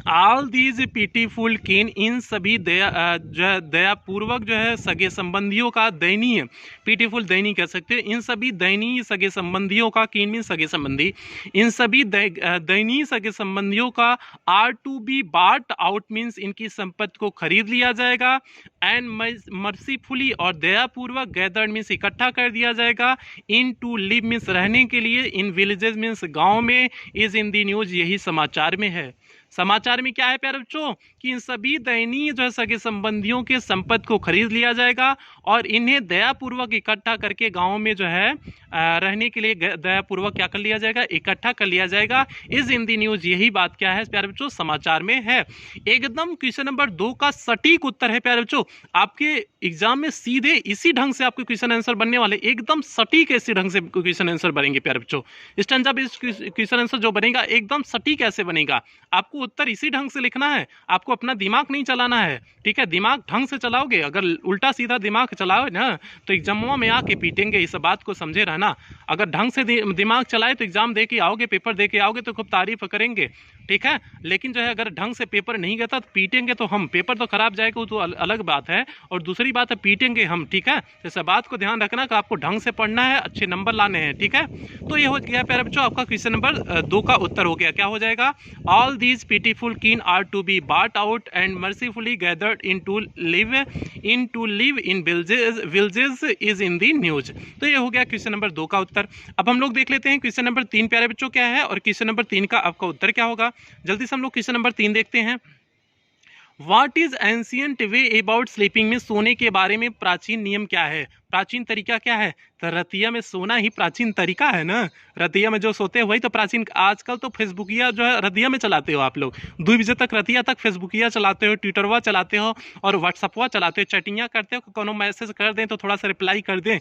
ऑल दीज पीटीफुल किन, इन सभी जो है दयापूर्वक जो है सगे संबंधियों का, दयनीय पीटीफुल दयनीय कह सकते हैं, इन सभी दयनीय सगे संबंधियों का, किन मीन सगे संबंधी, इन सभी दयनीय सगे संबंधियों का are to be bought out means इनकी संपत्ति को खरीद लिया जाएगा, एंड मर्सीफुली और दयापूर्वक गैदर्ड मीन्स इकट्ठा कर दिया जाएगा, इन टू लिव मीन्स रहने के लिए, इन विलेजेस मीन्स गाँव में, इज इन दी न्यूज यही समाचार में है। समाचार में क्या है प्यारे बच्चों कि इन सभी दयनीय जो है सगे संबंधियों के संपत्ति को खरीद लिया जाएगा और इन्हें दयापूर्वक इकट्ठा करके गांव में जो है रहने के लिए दयापूर्वक क्या कर लिया जाएगा, इकट्ठा कर लिया जाएगा। इज इन दी न्यूज यही बात क्या है प्यारे बच्चों, समाचार में है। एकदम क्वेश्चन नंबर 2 का सटीक उत्तर है प्यारे बच्चों, आपके एग्जाम में सीधे इसी ढंग से आपके क्वेश्चन आंसर बनने वाले, एकदम सटीक इसी ढंग से क्वेश्चन आंसर बनेंगे प्यारे बच्चों। स्टैंजा बेस्ड क्वेश्चन आंसर जो बनेगा एकदम सटीक ऐसे बनेगा, आपको उत्तर इसी ढंग से लिखना है, आपको अपना दिमाग नहीं चलाना है, ठीक है। दिमाग ढंग से चलाओगे, अगर उल्टा सीधा दिमाग चलाओ ना तो एग्जामों में आके पीटेंगे, इस बात को समझे रहना। अगर ढंग से दिमाग चलाए तो एग्जाम दे के आओगे, पेपर दे के आओगे तो खूब तारीफ करेंगे, ठीक है। लेकिन जो है अगर ढंग से पेपर नहीं गया तो पीटेंगे, तो हम पेपर तो खराब जाएगा वो तो अलग बात है, और दूसरी बात है पीटेंगे हम, ठीक है। तो इस बात को ध्यान रखना कि आपको ढंग से पढ़ना है, अच्छे नंबर लाने हैं, ठीक है। तो ये हो गया प्यारे बच्चों आपका क्वेश्चन नंबर 2 का उत्तर हो गया। क्या हो जाएगा, all these pitiful kin are to be bought out and mercifully gathered in to live in villages is in the news. तो ये हो गया क्वेश्चन नंबर 2 का उत्तर। अब हम लोग देख लेते हैं क्वेश्चन नंबर 3 प्यारे बच्चों क्या है, और क्वेश्चन नंबर 3 का आपका उत्तर क्या होगा। जल्दी से हम लोग क्वेश्चन नंबर 3 देखते हैं। What is ancient way about sleeping में सोने के बारे में प्राचीन नियम क्या है, प्राचीन तरीका क्या है। तो रतिया में सोना ही प्राचीन तरीका है ना, रतिया में जो सोते हैं वही तो प्राचीन। आजकल तो फेसबुकिया जो है रतिया में चलाते हो आप लोग, 2 बजे तक रतिया तक फेसबुकिया चलाते हो, ट्विटरवा चलाते हो और व्हाट्सअपवा चलाते हो, चैटिंग करते हो, कोनो मैसेज कर दें तो थोड़ा सा रिप्लाई कर दें,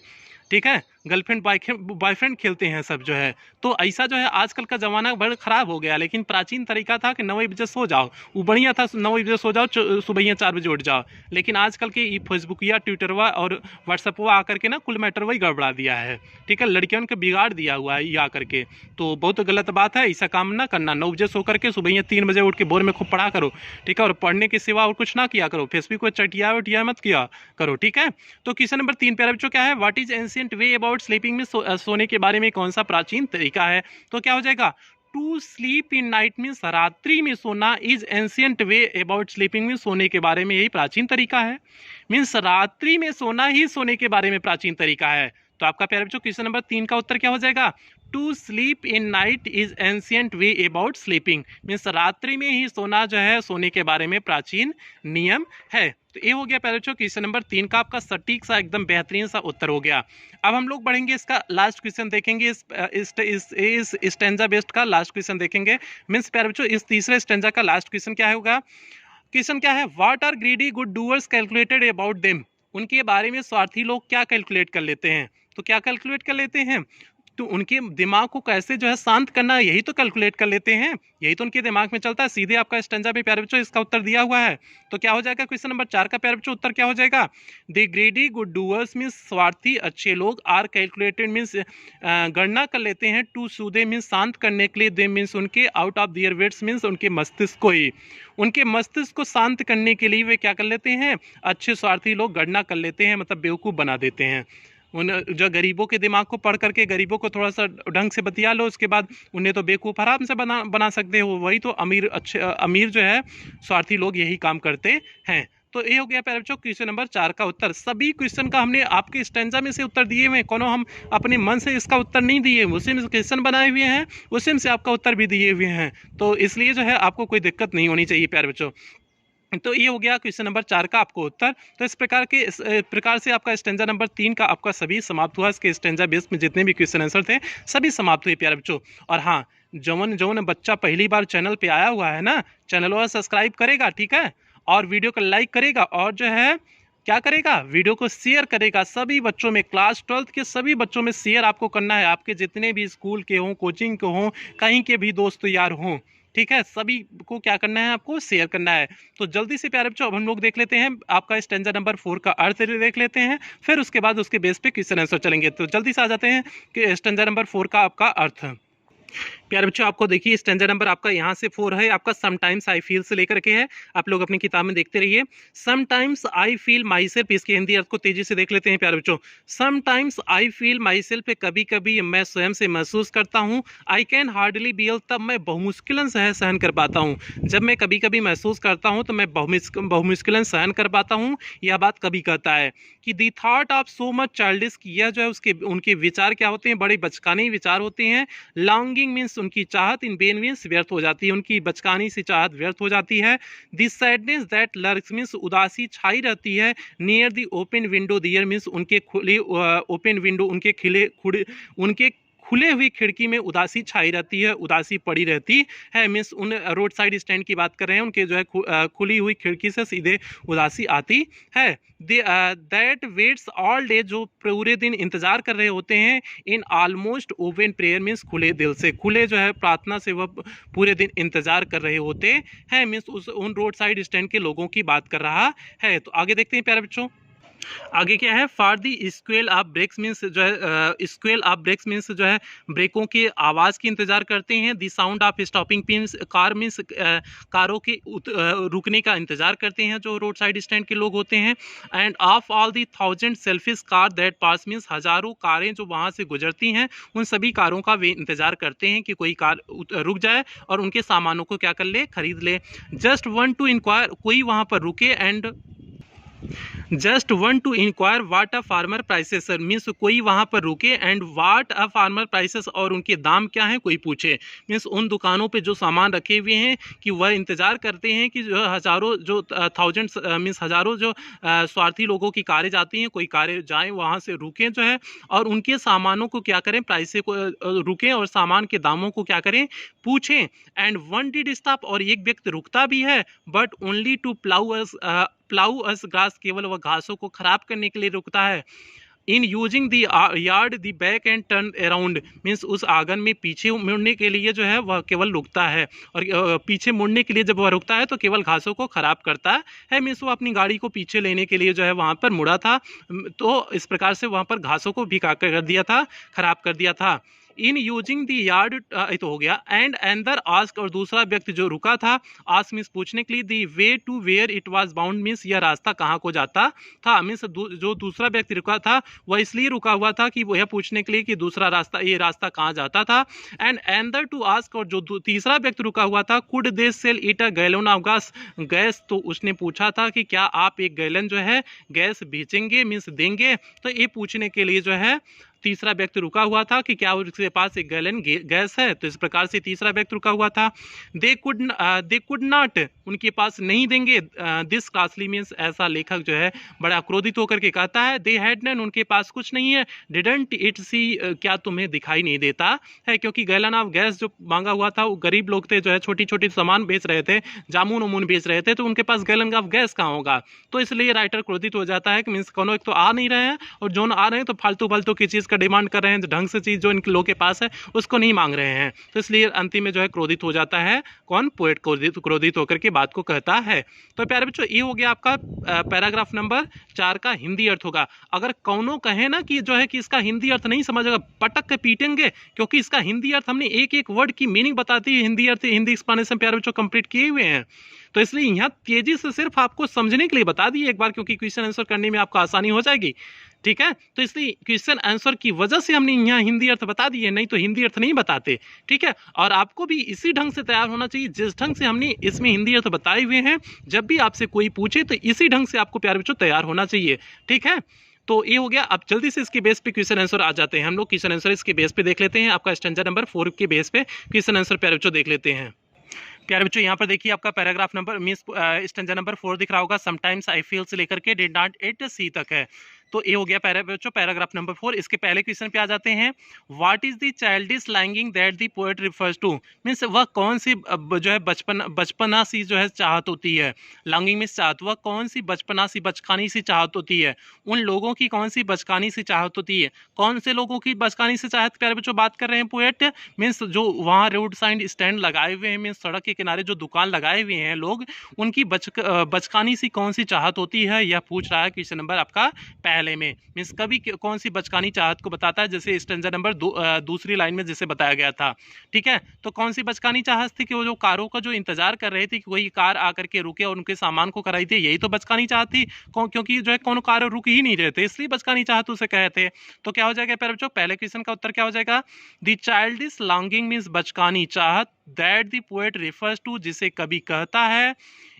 ठीक है। गर्लफ्रेंड बॉयफ्रेंड खेलते हैं सब जो है, तो ऐसा जो है आजकल का ज़माना बड़ा ख़राब हो गया। लेकिन प्राचीन तरीका था कि 9 बजे सो जाओ, वो बढ़िया था, 9 बजे सो जाओ, सुबह 4 बजे उठ जाओ। लेकिन आजकल के ये फेसबुकिया ट्विटरवा और व्हाट्सअपवा आकर के ना कुल मैटर वही गड़बड़ा दिया है, ठीक है। लड़कियों को बिगाड़ दिया हुआ है ये आकर के, तो बहुत गलत बात है, ऐसा काम ना करना। 9 बजे सो करके सुबह 3 बजे उठ के भोर में खूब पढ़ा करो, ठीक है। और पढ़ने के सिवा और कुछ ना किया करो, फेसबुक पर चटिया मत किया करो, ठीक है। तो क्वेश्चन नंबर 3 प्यारे बच्चों क्या है, what is ancient way about sleeping में सोने के बारे में कौन सा प्राचीन तरीका है। तो क्या हो जाएगा, to sleep in night means रात्रि में सोना, is ancient way about sleeping में सोने के बारे में यही प्राचीन तरीका है, मीन्स रात्रि में सोना ही सोने के बारे में प्राचीन तरीका है। तो आपका प्यारे बच्चों क्वेश्चन नंबर 3 का उत्तर क्या हो जाएगा, to sleep in night is ancient way about sleeping, means रात्रि में ही सोना जो है सोने के बारे में प्राचीन नियम है। तो ये हो गया प्यारे बच्चों क्वेश्चन नंबर 3 का आपका सटीक सा एकदम बेहतरीन सा उत्तर हो गया। अब हम लोग बढ़ेंगे, इसका लास्ट क्वेश्चन देखेंगे, इस स्टैंजा बेस्ड का लास्ट क्वेश्चन देखेंगे। मीन्स प्यारे बच्चों इस तीसरे स्टैंजा का लास्ट क्वेश्चन क्या होगा, क्वेश्चन क्या है, what are greedy good doers calculated about them, उनके बारे में स्वार्थी लोग क्या कैलकुलेट कर लेते हैं। तो क्या कैलकुलेट कर लेते हैं, तो उनके दिमाग को कैसे जो है शांत करना है यही तो कैलकुलेट कर लेते हैं, यही तो उनके दिमाग में चलता है। सीधे आपका स्टैंजा में प्यारे बच्चों इसका उत्तर दिया हुआ है। तो क्या हो जाएगा क्वेश्चन नंबर 4 का प्यारे बच्चों उत्तर क्या हो जाएगा, the greedy good doers means स्वार्थी अच्छे लोग, आर कैलकुलेटेड मीन्स गणना कर लेते हैं, टू सूदे मीन्स शांत करने के लिए, दे मीन्स उनके, out of their wits means उनके मस्तिष्क को ही, उनके मस्तिष्क को शांत करने के लिए वे क्या कर लेते हैं, अच्छे स्वार्थी लोग गणना कर लेते हैं, मतलब बेवकूफ़ बना देते हैं। उन जो गरीबों के दिमाग को पढ़ करके गरीबों को थोड़ा सा ढंग से बतिया लो, उसके बाद उन्हें तो बेवकूफ़ आराम से बना सकते हो, वही तो अमीर जो है स्वार्थी लोग यही काम करते हैं। तो ये हो गया प्यारे बच्चों क्वेश्चन नंबर 4 का उत्तर। सभी क्वेश्चन का हमने आपके स्टैंजा में से उत्तर दिए हुए हैं, कोनो हम अपने मन से इसका उत्तर नहीं दिए, उसी में से क्वेश्चन बनाए हुए हैं, उसी में से आपका उत्तर भी दिए हुए हैं, तो इसलिए जो है आपको कोई दिक्कत नहीं होनी चाहिए प्यारे बच्चों। तो ये हो गया क्वेश्चन नंबर 4 का आपको उत्तर। तो इस प्रकार से आपका स्टैंजा नंबर 3 का आपका सभी समाप्त हुआ। इसके स्टैंजा बेस में जितने भी क्वेश्चन आंसर थे सभी समाप्त हुए प्यारे बच्चों। और हाँ, जौन बच्चा पहली बार चैनल पे आया हुआ है ना, चैनल को सब्सक्राइब करेगा, ठीक है, और वीडियो को लाइक करेगा, और जो है क्या करेगा, वीडियो को शेयर करेगा सभी बच्चों में, क्लास 12th के सभी बच्चों में शेयर आपको करना है। आपके जितने भी स्कूल के हों, कोचिंग के हों, कहीं के भी दोस्त यार हों, ठीक है, सभी को क्या करना है, आपको शेयर करना है। तो जल्दी से प्यारे बच्चों अब हम लोग देख लेते हैं आपका स्टैंजा नंबर 4 का अर्थ देख लेते हैं, फिर उसके बाद उसके बेस पे क्वेश्चन आंसर चलेंगे। तो जल्दी से आ जाते हैं कि स्टैंजा नंबर 4 का आपका अर्थ। प्यारे बच्चों आपको देखिए स्टैंजा नंबर आपका यहाँ से 4 है, आपका समटाइम्स आई फील से लेकर के है। आप लोग अपनी किताब में देखते रहिए। Sometimes I feel my self, इसके हिंदी अर्थ को तेजी से देख लेते हैं प्यारे बच्चों। Sometimes I feel my self, कभी कभी मैं स्वयं से महसूस करता हूँ। आई कैन हार्डली बियर, तब मैं बहुमुश्किलन सहन कर पाता हूँ। जब मैं कभी कभी महसूस करता हूँ तो मैं बहुमुश्किलन सहन कर पाता हूँ। यह बात कभी कहता है कि the thought of so much childish, यह जो है उसके उनके विचार क्या होते हैं, बड़े बचकाने विचार होते हैं। लॉन्गिंग मीन्स उनकी चाहत, इन वेन मीन्स व्यर्थ हो जाती है, उनकी बचकानी सी चाहत व्यर्थ हो जाती है। This sadness that lurks means उदासी छाई रहती है। Near the open window their means उनके खुले ओपन विंडो, उनके खुले हुई खिड़की में उदासी छाई रहती है, उदासी पड़ी रहती है। मीन्स उन रोड साइड स्टैंड की बात कर रहे हैं, उनके जो है खुली हुई खिड़की से सीधे उदासी आती है। दैट वेट्स ऑल डे, जो पूरे दिन इंतजार कर रहे होते हैं। In almost open prayer means खुले दिल से, खुले जो है प्रार्थना से वह पूरे दिन इंतजार कर रहे होते हैं। मीन्स उन रोड साइड स्टैंड के लोगों की बात कर रहा है। तो आगे देखते हैं प्यारे बच्चों, आगे क्या है। For the squeal of brakes means जो है, स्क्वेल ऑफ ब्रेक्स मीन्स जो है ब्रेकों की आवाज़ की इंतजार करते हैं। The sound of stopping means car means कारों के रुकने का इंतजार करते हैं जो रोड साइड स्टैंड के लोग होते हैं। End of all the 1000 selfish car that pass means हजारों कारें जो वहाँ से गुजरती हैं, उन सभी कारों का वे इंतजार करते हैं कि कोई कार रुक जाए और उनके सामानों को क्या कर ले, खरीद ले। जस्ट वन टू इंक्वायर, कोई वहाँ पर रुके। And just one to inquire what a farmer prices, means कोई वहाँ पर रुके। And what a farmer prices, और उनके दाम क्या हैं कोई पूछे। मीन्स उन दुकानों पे जो सामान रखे हुए हैं कि वह इंतजार करते हैं कि जो हज़ारों जो थाउजेंड्स मीन्स हज़ारों जो स्वार्थी लोगों की कारें जाती हैं, कोई कारें जाएं वहाँ से रुकें जो है, और उनके सामानों को क्या करें, प्राइस को रुकें और सामान के दामों को क्या करें, पूछें। एंड वन डिड स्टॉप, और एक व्यक्ति रुकता भी है, but only to plough us grass, केवल वह घासों को खराब करने के लिए रुकता है। In using the yard the back and turn around, means उस आंगन में पीछे मुड़ने के लिए जो है वह केवल रुकता है, और पीछे मुड़ने के लिए जब वह रुकता है तो केवल घासों को खराब करता है। मीन्स वो अपनी गाड़ी को पीछे लेने के लिए जो है वहाँ पर मुड़ा था, तो इस प्रकार से वहाँ पर घासों को भी कर दिया था, खराब कर दिया था। इन यूजिंग दी यार्ड, ये तो हो गया। एंड एंदर आस्क, और दूसरा व्यक्ति जो रुका था, आस्क मीन्स पूछने के लिए, the way to where it was bound, means यह रास्ता कहाँ को जाता था। मीन्स जो दूसरा व्यक्ति रुका था वह इसलिए रुका हुआ था कि वह पूछने के लिए कि दूसरा रास्ता, ये रास्ता कहाँ जाता था। एंड एंदर टू आस्क, और जो तीसरा व्यक्ति रुका हुआ था, could they sell it a gallon of gas, तो उसने पूछा था कि क्या आप एक गैलन जो है गैस बेचेंगे, मीन्स देंगे। तो ये पूछने के लिए जो है तीसरा व्यक्ति रुका हुआ था कि क्या उसके पास एक गैलन गैस है। तो इस प्रकार से तीसरा व्यक्ति रुका हुआ था। दे कुड नॉट, उनके पास नहीं देंगे। दिस कास्टली मीन्स, ऐसा लेखक जो है बड़ा क्रोधित होकर के कहता है। दे हैड नन, उनके पास कुछ नहीं है। डिडंट इट सी, क्या तुम्हें दिखाई नहीं देता है। क्योंकि गैलन ऑफ गैस जो मांगा हुआ था, वो गरीब लोग थे जो है छोटी छोटी सामान बेच रहे थे, जामुन उमून बेच रहे थे, तो उनके पास गैलन ऑफ गैस कहाँ होगा। तो इसलिए राइटर क्रोधित हो जाता है कि मीन्स कोनो एक तो आ नहीं रहे हैं, और जो आ रहे हैं तो फालतू की चीज़ का डिमांड कर रहे हैं, ढंग से चीज़ जो इनके लोगों के पास है उसको नहीं मांग रहे हैं। तो इसलिए अंतिम में जो है क्रोधित हो जाता है। कौन, पोएट क्रोधित होकर के बात को कहता है। तो प्यारे बच्चों ये हो गया आपका पैराग्राफ नंबर 4 का हिंदी अर्थ होगा। अगर कौनो कहे ना कि जो है कि इसका हिंदी अर्थ नहीं समझेगा, पटक के पीटेंगे, क्योंकि इसका हिंदी अर्थ हमने एक एक वर्ड की मीनिंग बताती है, हिंदी अर्थ, हिंदी एक्सप्लेनेशन प्यारे बच्चों कंप्लीट किए हुए हैं। तो इसलिए यहाँ तेजी से सिर्फ आपको समझने के लिए बता दिए एक बार, क्योंकि क्वेश्चन आंसर करने में आपको आसानी हो जाएगी। ठीक है, तो इसलिए क्वेश्चन आंसर की वजह से हमने यहाँ हिंदी अर्थ बता दिए, नहीं तो हिंदी अर्थ नहीं बताते। ठीक है, और आपको भी इसी ढंग से तैयार होना चाहिए जिस ढंग से हमने इसमें हिंदी अर्थ बताए हुए हैं। जब भी आपसे कोई पूछे तो इसी ढंग से आपको प्यारे बच्चों तैयार होना चाहिए। ठीक है, तो ये हो गया। अब जल्दी से इसके बेस पे क्वेश्चन आंसर आ जाते हैं। हम लोग क्वेश्चन आंसर इसके बेस पे देख लेते हैं। आपका स्टैंजा नंबर 4 के बेस पे क्वेश्चन आंसर प्यारे बच्चों देख लेते हैं। प्यारे बच्चों यहाँ पर देखिए आपका paragraph number means stanza number 4 दिख रहा होगा। समटाइम्स आई फील से लेकर के डिड नॉट इट सी तक है। तो ये हो गया पैराग्राफ नंबर 4। इसके पहले क्वेश्चन पे आ जाते हैं। What is the childish longing that the poet refers to, means वह कौन सी जो है बचपना सी जो है चाहत होती है। लॉन्गिंग मीन्स चाहत, वह कौन सी बचपना सी बचकानी सी चाहत होती है। उन लोगों की कौन सी बचकानी सी चाहत होती है। कौन से लोगों की बचकानी से चाहत प्यारे बच्चों बात कर रहे हैं पोएट, मीन्स जो वहाँ रोड साइड स्टैंड लगाए हुए हैं, मीन्स सड़क के किनारे जो दुकान लगाए हुए हैं लोग, उनकी बचकानी सी कौन सी चाहत होती है, यह पूछ रहा है क्वेश्चन नंबर आपका पहले में। मीन्स कभी कौन सी बचकानी चाहत को बताता है, जैसे स्टेंजा नंबर दूसरी लाइन में जैसे बताया गया था। ठीक है, तो कौन सी बचकानी चाहत थी कि वो जो कारों का जो इंतजार कर रहे थे कि कोई कार आकर के रुके और उनके सामान को कराई थी, यही तो बचकानी चाहत थी। क्योंकि जो है कौन कार रुक ही नहीं रहे थे, इसलिए बचकानी चाहत उसे कहे थे। तो क्या हो जाएगा प्यारे बच्चों, पहले क्वेश्चन का उत्तर क्या हो जाएगा, द चाइल्डिश लॉन्गिंग मीन्स बचकानी चाहत that the poet refers to, जिसे कवि कहता है,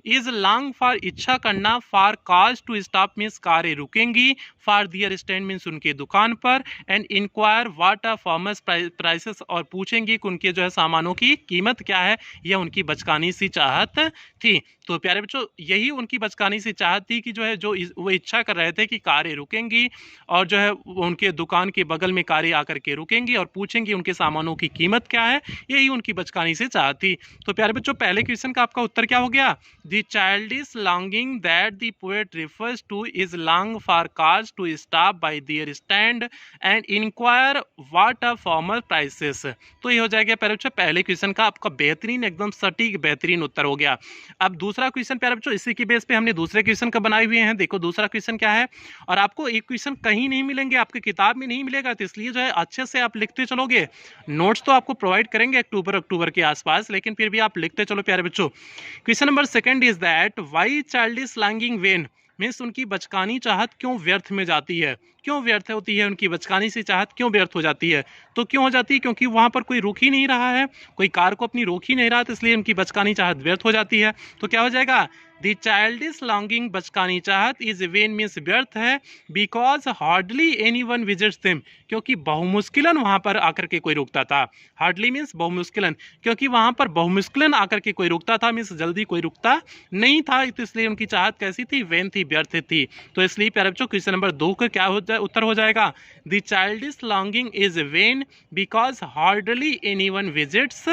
इज लॉन्ग फॉर इच्छा करना, for cars to stop means कारें रुकेंगी, फॉर दियर स्टैंड मीन्स उनके दुकान पर, and inquire what are farmers prices, और पूछेंगे कि उनके जो है सामानों की कीमत क्या है। यह उनकी बचकानी सी चाहत थी। तो प्यारे बच्चों यही उनकी बचकानी सी चाहत थी कि जो है जो वो इच्छा कर रहे थे कि कारें रुकेंगी और जो है उनके दुकान के बगल में कारें आकर के रुकेंगी और पूछेंगी उनके सामानों की कीमत क्या है। यही उनकी बचकानी से चाहत थी। तो प्यारे बच्चों पहले क्वेश्चन का आपका उत्तर क्या हो गया, the childish longing that the poet refers to is long for cars to stop by their stand and inquire what are farmer prices. तो ये हो जाएगा प्यारे बच्चों पहले क्वेश्चन का आपका बेहतरीन एकदम सटीक बेहतरीन उत्तर हो गया। अब दूसरा क्वेश्चन प्यारे बच्चों इसी के बेस पे हमने दूसरे क्वेश्चन का बनाए हुए हैं। देखो दूसरा क्वेश्चन क्या है, और आपको एक क्वेश्चन कहीं नहीं मिलेंगे, आपकी किताब में नहीं मिलेगा, तो इसलिए जो है अच्छे से आप लिखते चलोगे। नोट्स तो आपको प्रोवाइड करेंगे अक्टूबर के आसपास, लेकिन फिर भी आप लिखते चलो प्यारे बच्चों। Question number second is that why childish longing when, means उनकी बचकानी चाहत क्यों व्यर्थ में जाती है। क्यों व्यर्थ होती है उनकी बचकानी से चाहत, क्यों व्यर्थ हो जाती है। तो क्यों हो जाती है, क्योंकि वहां पर कोई रुक ही नहीं रहा है, कोई कार को अपनी रोक ही नहीं रहा, तो इसलिए उनकी बचकानी चाहत व्यर्थ हो जाती है। तो क्या हो जाएगा, द चाइल्डिश लॉन्गिंग बचकानी चाहत इज वेन मीन्स व्यर्थ है, because hardly any one visits them, क्योंकि बहुमुश्किलन वहां पर आकर के कोई रुकता था। हार्डली मीन्स बहुमुश्किलन, क्योंकि वहां पर बहुमुश्किलन आकर के कोई रुकता था, मीन्स जल्दी कोई रुकता नहीं था, तो इसलिए उनकी चाहत कैसी थी, वेन थी, व्यर्थ थी। तो इसलिए प्यारे बच्चों क्वेश्चन नंबर 2 का क्या हो उत्तर हो जाएगा, the childish longing is when because hardly any one visits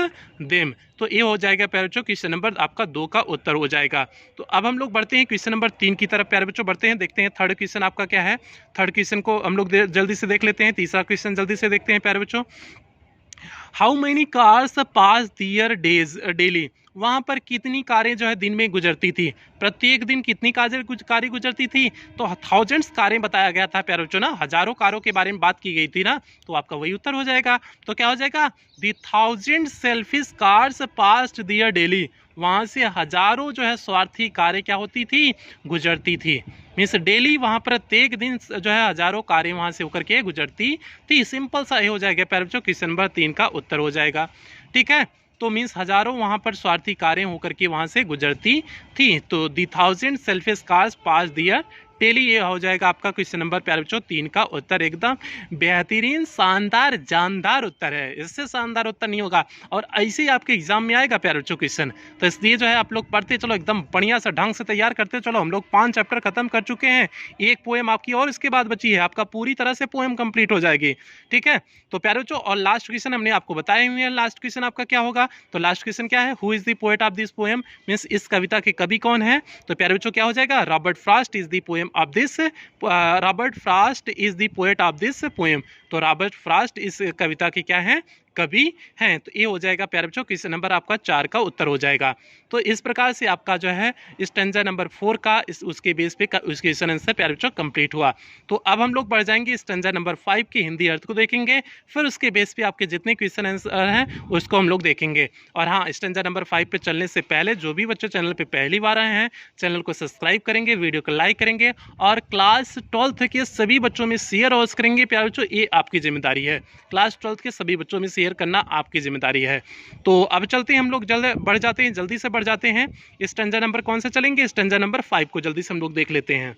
them. तो ये हो जाएगा प्यारे बच्चों क्वेश्चन नंबर आपका 2 का उत्तर हो जाएगा। तो अब हम लोग बढ़ते हैं क्वेश्चन नंबर 3 की तरफ प्यारे बच्चों बढ़ते हैं, देखते हैं थर्ड क्वेश्चन आपका क्या है। थर्ड क्वेश्चन को हम लोग जल्दी से देख लेते हैं। तीसरा क्वेश्चन जल्दी से देखते हैं प्यारे बच्चों। How many cars pass their days daily, वहां पर कितनी कारें जो है दिन में गुजरती थी, प्रत्येक दिन कितनी कारें गुजरती थी। तो थाउजेंड्स कारें बताया गया था प्यारे बच्चों ना, हजारों कारों के बारे में बात की गई थी ना, तो आपका वही उत्तर हो जाएगा। तो क्या हो जाएगा, the 1000 selfish cars passed their daily, वहां से हजारों जो है स्वार्थी कारें क्या होती थी, गुजरती थी। मीन्स डेली वहां पर प्रत्येक दिन जो है हजारों कारें वहां से होकर के गुजरती थी। सिंपल सा ये हो जाएगा प्यारे बच्चों क्वेश्चन नंबर 3 का उत्तर हो जाएगा। ठीक है, तो मीन्स हजारों वहां पर स्वार्थी कारें होकर के वहां से गुजरती थी। तो दी 1000 सेल्फिश कार्स पास दियर डेली, ये हो जाएगा आपका क्वेश्चन नंबर प्यारे बच्चों 3 का उत्तर। एकदम बेहतरीन शानदार जानदार उत्तर है, इससे शानदार उत्तर नहीं होगा, और ऐसे ही आपके एग्जाम में आएगा प्यारे बच्चों क्वेश्चन। तो इसलिए जो है आप लोग पढ़ते चलो, एकदम बढ़िया सा ढंग से तैयार करते चलो। हम लोग 5 चैप्टर खत्म कर चुके हैं, एक पोएम आपकी और इसके बाद बची है, आपका पूरी तरह से पोएम कंप्लीट हो जाएगी। ठीक है, तो प्यारे बच्चों और लास्ट क्वेश्चन हमने आपको बताए हुए हैं। लास्ट क्वेश्चन आपका क्या होगा, तो लास्ट क्वेश्चन क्या है, who is the poet of this poem, means इस कविता के कवि कौन है। तो प्यारे बच्चों क्या हो जाएगा, Robert Frost is the poem of this, Robert Frost is the poet of this poem. तो रॉबर्ट फ्रॉस्ट इस कविता के क्या है, कवि हैं। तो ये हो जाएगा प्यारे बच्चों क्वेश्चन नंबर आपका 4 का उत्तर हो जाएगा। तो इस प्रकार से आपका जो है स्टैंजा नंबर 4 का उसके बेस पे उस क्वेश्चन आंसर प्यारे बच्चों कंप्लीट हुआ। तो अब हम लोग बढ़ जाएंगे स्टैंजा नंबर 5 के हिंदी अर्थ को देखेंगे, फिर उसके बेस पे आपके जितने क्वेश्चन आंसर हैं उसको हम लोग देखेंगे। और हाँ, स्टैंजा नंबर 5 पे चलने से पहले जो भी बच्चे चैनल पे पहली बार आए हैं, चैनल को सब्सक्राइब करेंगे, वीडियो को लाइक करेंगे, और क्लास 12th के सभी बच्चों में शेयर और करेंगे प्यारे बच्चों, ये आपकी जिम्मेदारी है। क्लास 12th के सभी बच्चों में शेयर करना आपकी जिम्मेदारी है। तो अब चलते हैं हम लोग, जल्दी से बढ़ जाते हैं। स्टैंजा नंबर कौन सा चलेंगे, स्टैंजा नंबर 5 को जल्दी से हम लोग देख लेते हैं।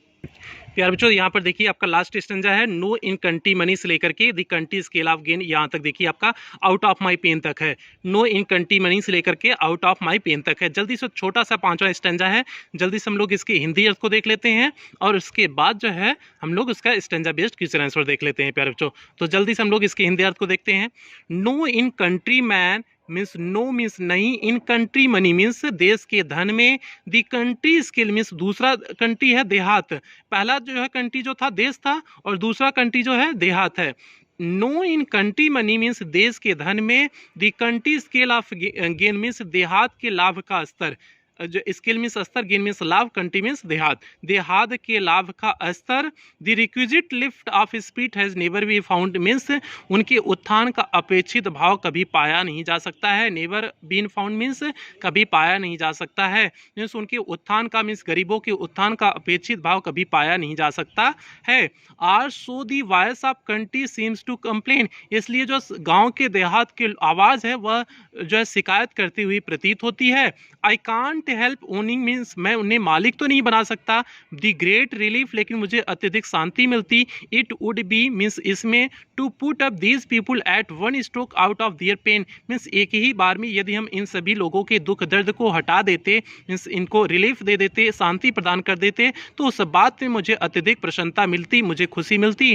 प्यारे बच्चों यहाँ पर देखिए आपका लास्ट स्टेंजा है, नो इन कंट्री मनी से लेकर के the country scale of gain, यहाँ तक देखिए आपका आउट ऑफ माई पेन तक है। नो इन कंट्री मनी से लेकर के आउट ऑफ माई पेन तक है। जल्दी से छोटा सा 5वां स्टेंजा है, जल्दी से हम लोग इसके हिंदी अर्थ को देख लेते हैं और उसके बाद जो है हम लोग उसका स्टेंजा बेस्ड क्वेश्चन आंसर देख लेते हैं प्यारे बच्चों। तो जल्दी से हम लोग इसके हिंदी अर्थ को देखते हैं। No in country man means no means नहीं, इन कंट्री मनी मीन्स देश के धन में, दी कंट्री स्किल मीन्स दूसरा कंट्री है देहात, पहला जो है कंट्री जो था देश था और दूसरा कंट्री जो है देहात है। No in country money means देश के धन में, the country scale of gain means देहात के लाभ का स्तर, जो स्केल मीन्स स्तर, गेन मीन्स लाभ, कंट्री मीन्स देहात, देहात के लाभ का स्तर। The requisite lift off speed has never be found means उनके उत्थान का अपेक्षित भाव कभी पाया नहीं जा सकता है। नेवर बीन फाउंड मीन्स कभी पाया नहीं जा सकता है, मीन्स उनके उत्थान का मीन्स गरीबों के उत्थान का अपेक्षित भाव कभी पाया नहीं जा सकता है। Or so the voice of country seems to complain, इसलिए जो गाँव के देहात की आवाज़ है वह जो है शिकायत करती हुई प्रतीत होती है। I can't help owning means मैं उन्हें मालिक तो नहीं बना सकता, द ग्रेट रिलीफ लेकिन मुझे अत्यधिक शांति मिलती, इट वुड बी मीन्स इसमें to put up these people at one stroke out of their pain means एक ही बार में यदि हम इन सभी लोगों के दुख दर्द को हटा देते, मीन्स इनको रिलीफ दे देते, शांति प्रदान कर देते, तो उस बात में मुझे अत्यधिक प्रसन्नता मिलती, मुझे खुशी मिलती।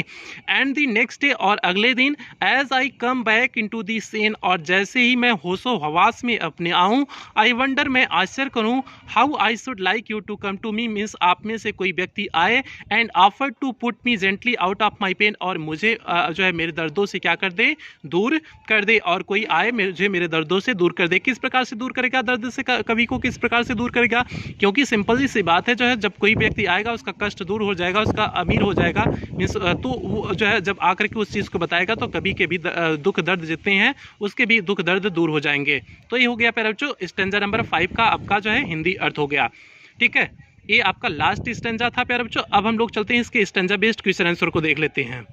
एंड द नेक्स्ट डे और अगले दिन as I come back into the sane, और जैसे ही मैं होशो हवास में अपने आऊँ, आई वंडर मैं आश्चर्य करूँ, how I should like you to come to me means आप में से कोई व्यक्ति आए and offer to put me gently out of my pain, और मुझे जो है मेरे दर्दों से क्या कर दे, दूर कर दे, और कोई आए मुझे मेरे दर्दों से दूर कर दे। किस प्रकार से दूर करेगा दर्द से, कवि को किस प्रकार से दूर करेगा, क्योंकि सिंपल सी बात है जो है जब कोई व्यक्ति आएगा उसका कष्ट दूर हो जाएगा, उसका अमीर हो जाएगा मीन्स, तो वो जो है जब आकर के उस चीज़ को बताएगा तो कभी के भी दुख दर्द जितने हैं उसके भी दुख दर्द दूर हो जाएंगे। तो ये हो गया प्यारे बच्चों स्टेंजा नंबर 5 का आपका जो है हिंदी अर्थ हो गया। ठीक है, ये आपका लास्ट स्टेंजा था प्यारे बच्चों। अब हम लोग चलते हैं इसके स्टेंजा बेस्ड क्वेश्चन आंसर को देख लेते हैं।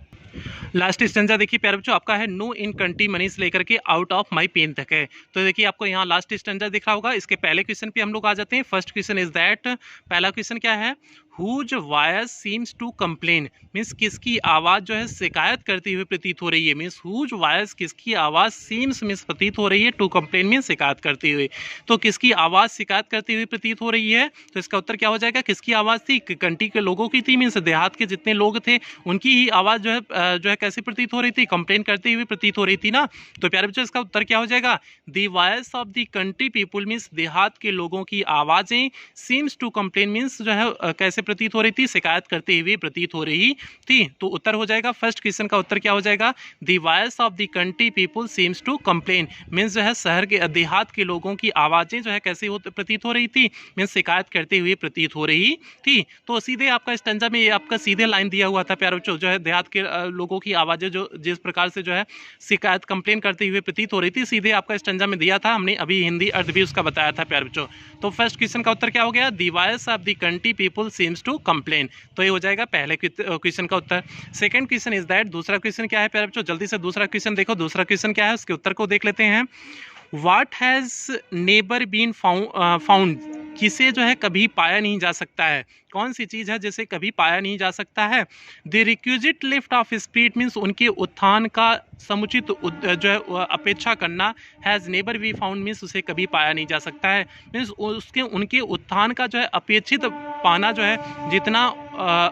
लास्ट स्टेंजा देखिए प्यारे बच्चों आपका है, नो इन कंट्री मनी से लेकर के आउट ऑफ माई पेन तक है। तो देखिए आपको यहाँ लास्ट स्टेंजा दिख रहा होगा। इसके पहले क्वेश्चन पे हम लोग आ जाते हैं। फर्स्ट क्वेश्चन इज दैट, पहला क्वेश्चन क्या है, whose voice seems to complain means किसकी आवाज़ जो है शिकायत करती हुई प्रतीत हो रही है, मीन्स हुज वॉइस किसकी आवाज़, सीम्स मीन्स प्रतीत हो रही है, टू कंप्लेन मीन्स शिकायत करती हुई। तो किसकी आवाज़ शिकायत करती हुई प्रतीत हो रही है, तो इसका उत्तर क्या हो जाएगा, किसकी आवाज़ थी, कंट्री के लोगों की थी, मीन्स देहात के जितने लोग थे उनकी ही आवाज़ जो है कैसी प्रतीत हो रही थी, कंप्लेन करती हुई प्रतीत हो रही थी ना। तो प्यारे बच्चों इसका उत्तर क्या हो जाएगा, the voice of the country people means देहात के लोगों की आवाज़ें, सीम्स टू कंप्लेन मीन्स जो है कैसे प्रतीत हो रही थी, शिकायत करते हुए प्रतीत हो रही थी। तो उत्तर हो जाएगा फर्स्ट क्वेश्चन का उत्तर क्या हो जाएगा, the voice of the country people seems to complain means जो है शहर के देहात के लोगों की आवाज़ें जो है कैसे प्रतीत हो रही थी, मीन्स शिकायत करते हुए प्रतीत हो रही थी। तो सीधे आपका स्टेंजा में ये आपका सीधे लाइन दिया हुआ था प्यारे बच्चों, जो है देहात के लोगों की आवाज़ें जो जिस प्रकार से जो है शिकायत कंप्लेन करते हुए प्रतीत हो रही थी, सीधे आपका स्टेंजा में दिया था। हमने अभी हिंदी अर्थ भी उसका बताया था प्यारे बच्चों। तो फर्स्ट क्वेश्चन का उत्तर क्या हो गया, the voice of the country people seems to complain. तो ये हो जाएगा पहले क्वेश्चन का उत्तर। सेकंड क्वेश्चन इज दैट, दूसरा क्वेश्चन क्या है प्यारे बच्चों, जल्दी से दूसरा क्वेश्चन देखो, दूसरा क्वेश्चन क्या है उसके उत्तर को देख लेते हैं। What has never been found, किसे जो है कभी पाया नहीं जा सकता है, कौन सी चीज़ है जिसे कभी पाया नहीं जा सकता है। The requisite lift off speed means उनके उत्थान का समुचित जो है अपेक्षा करना, has never be found means उसे कभी पाया नहीं जा सकता है, मीन्स उसके उनके उत्थान का जो है अपेक्षित पाना जो है जितना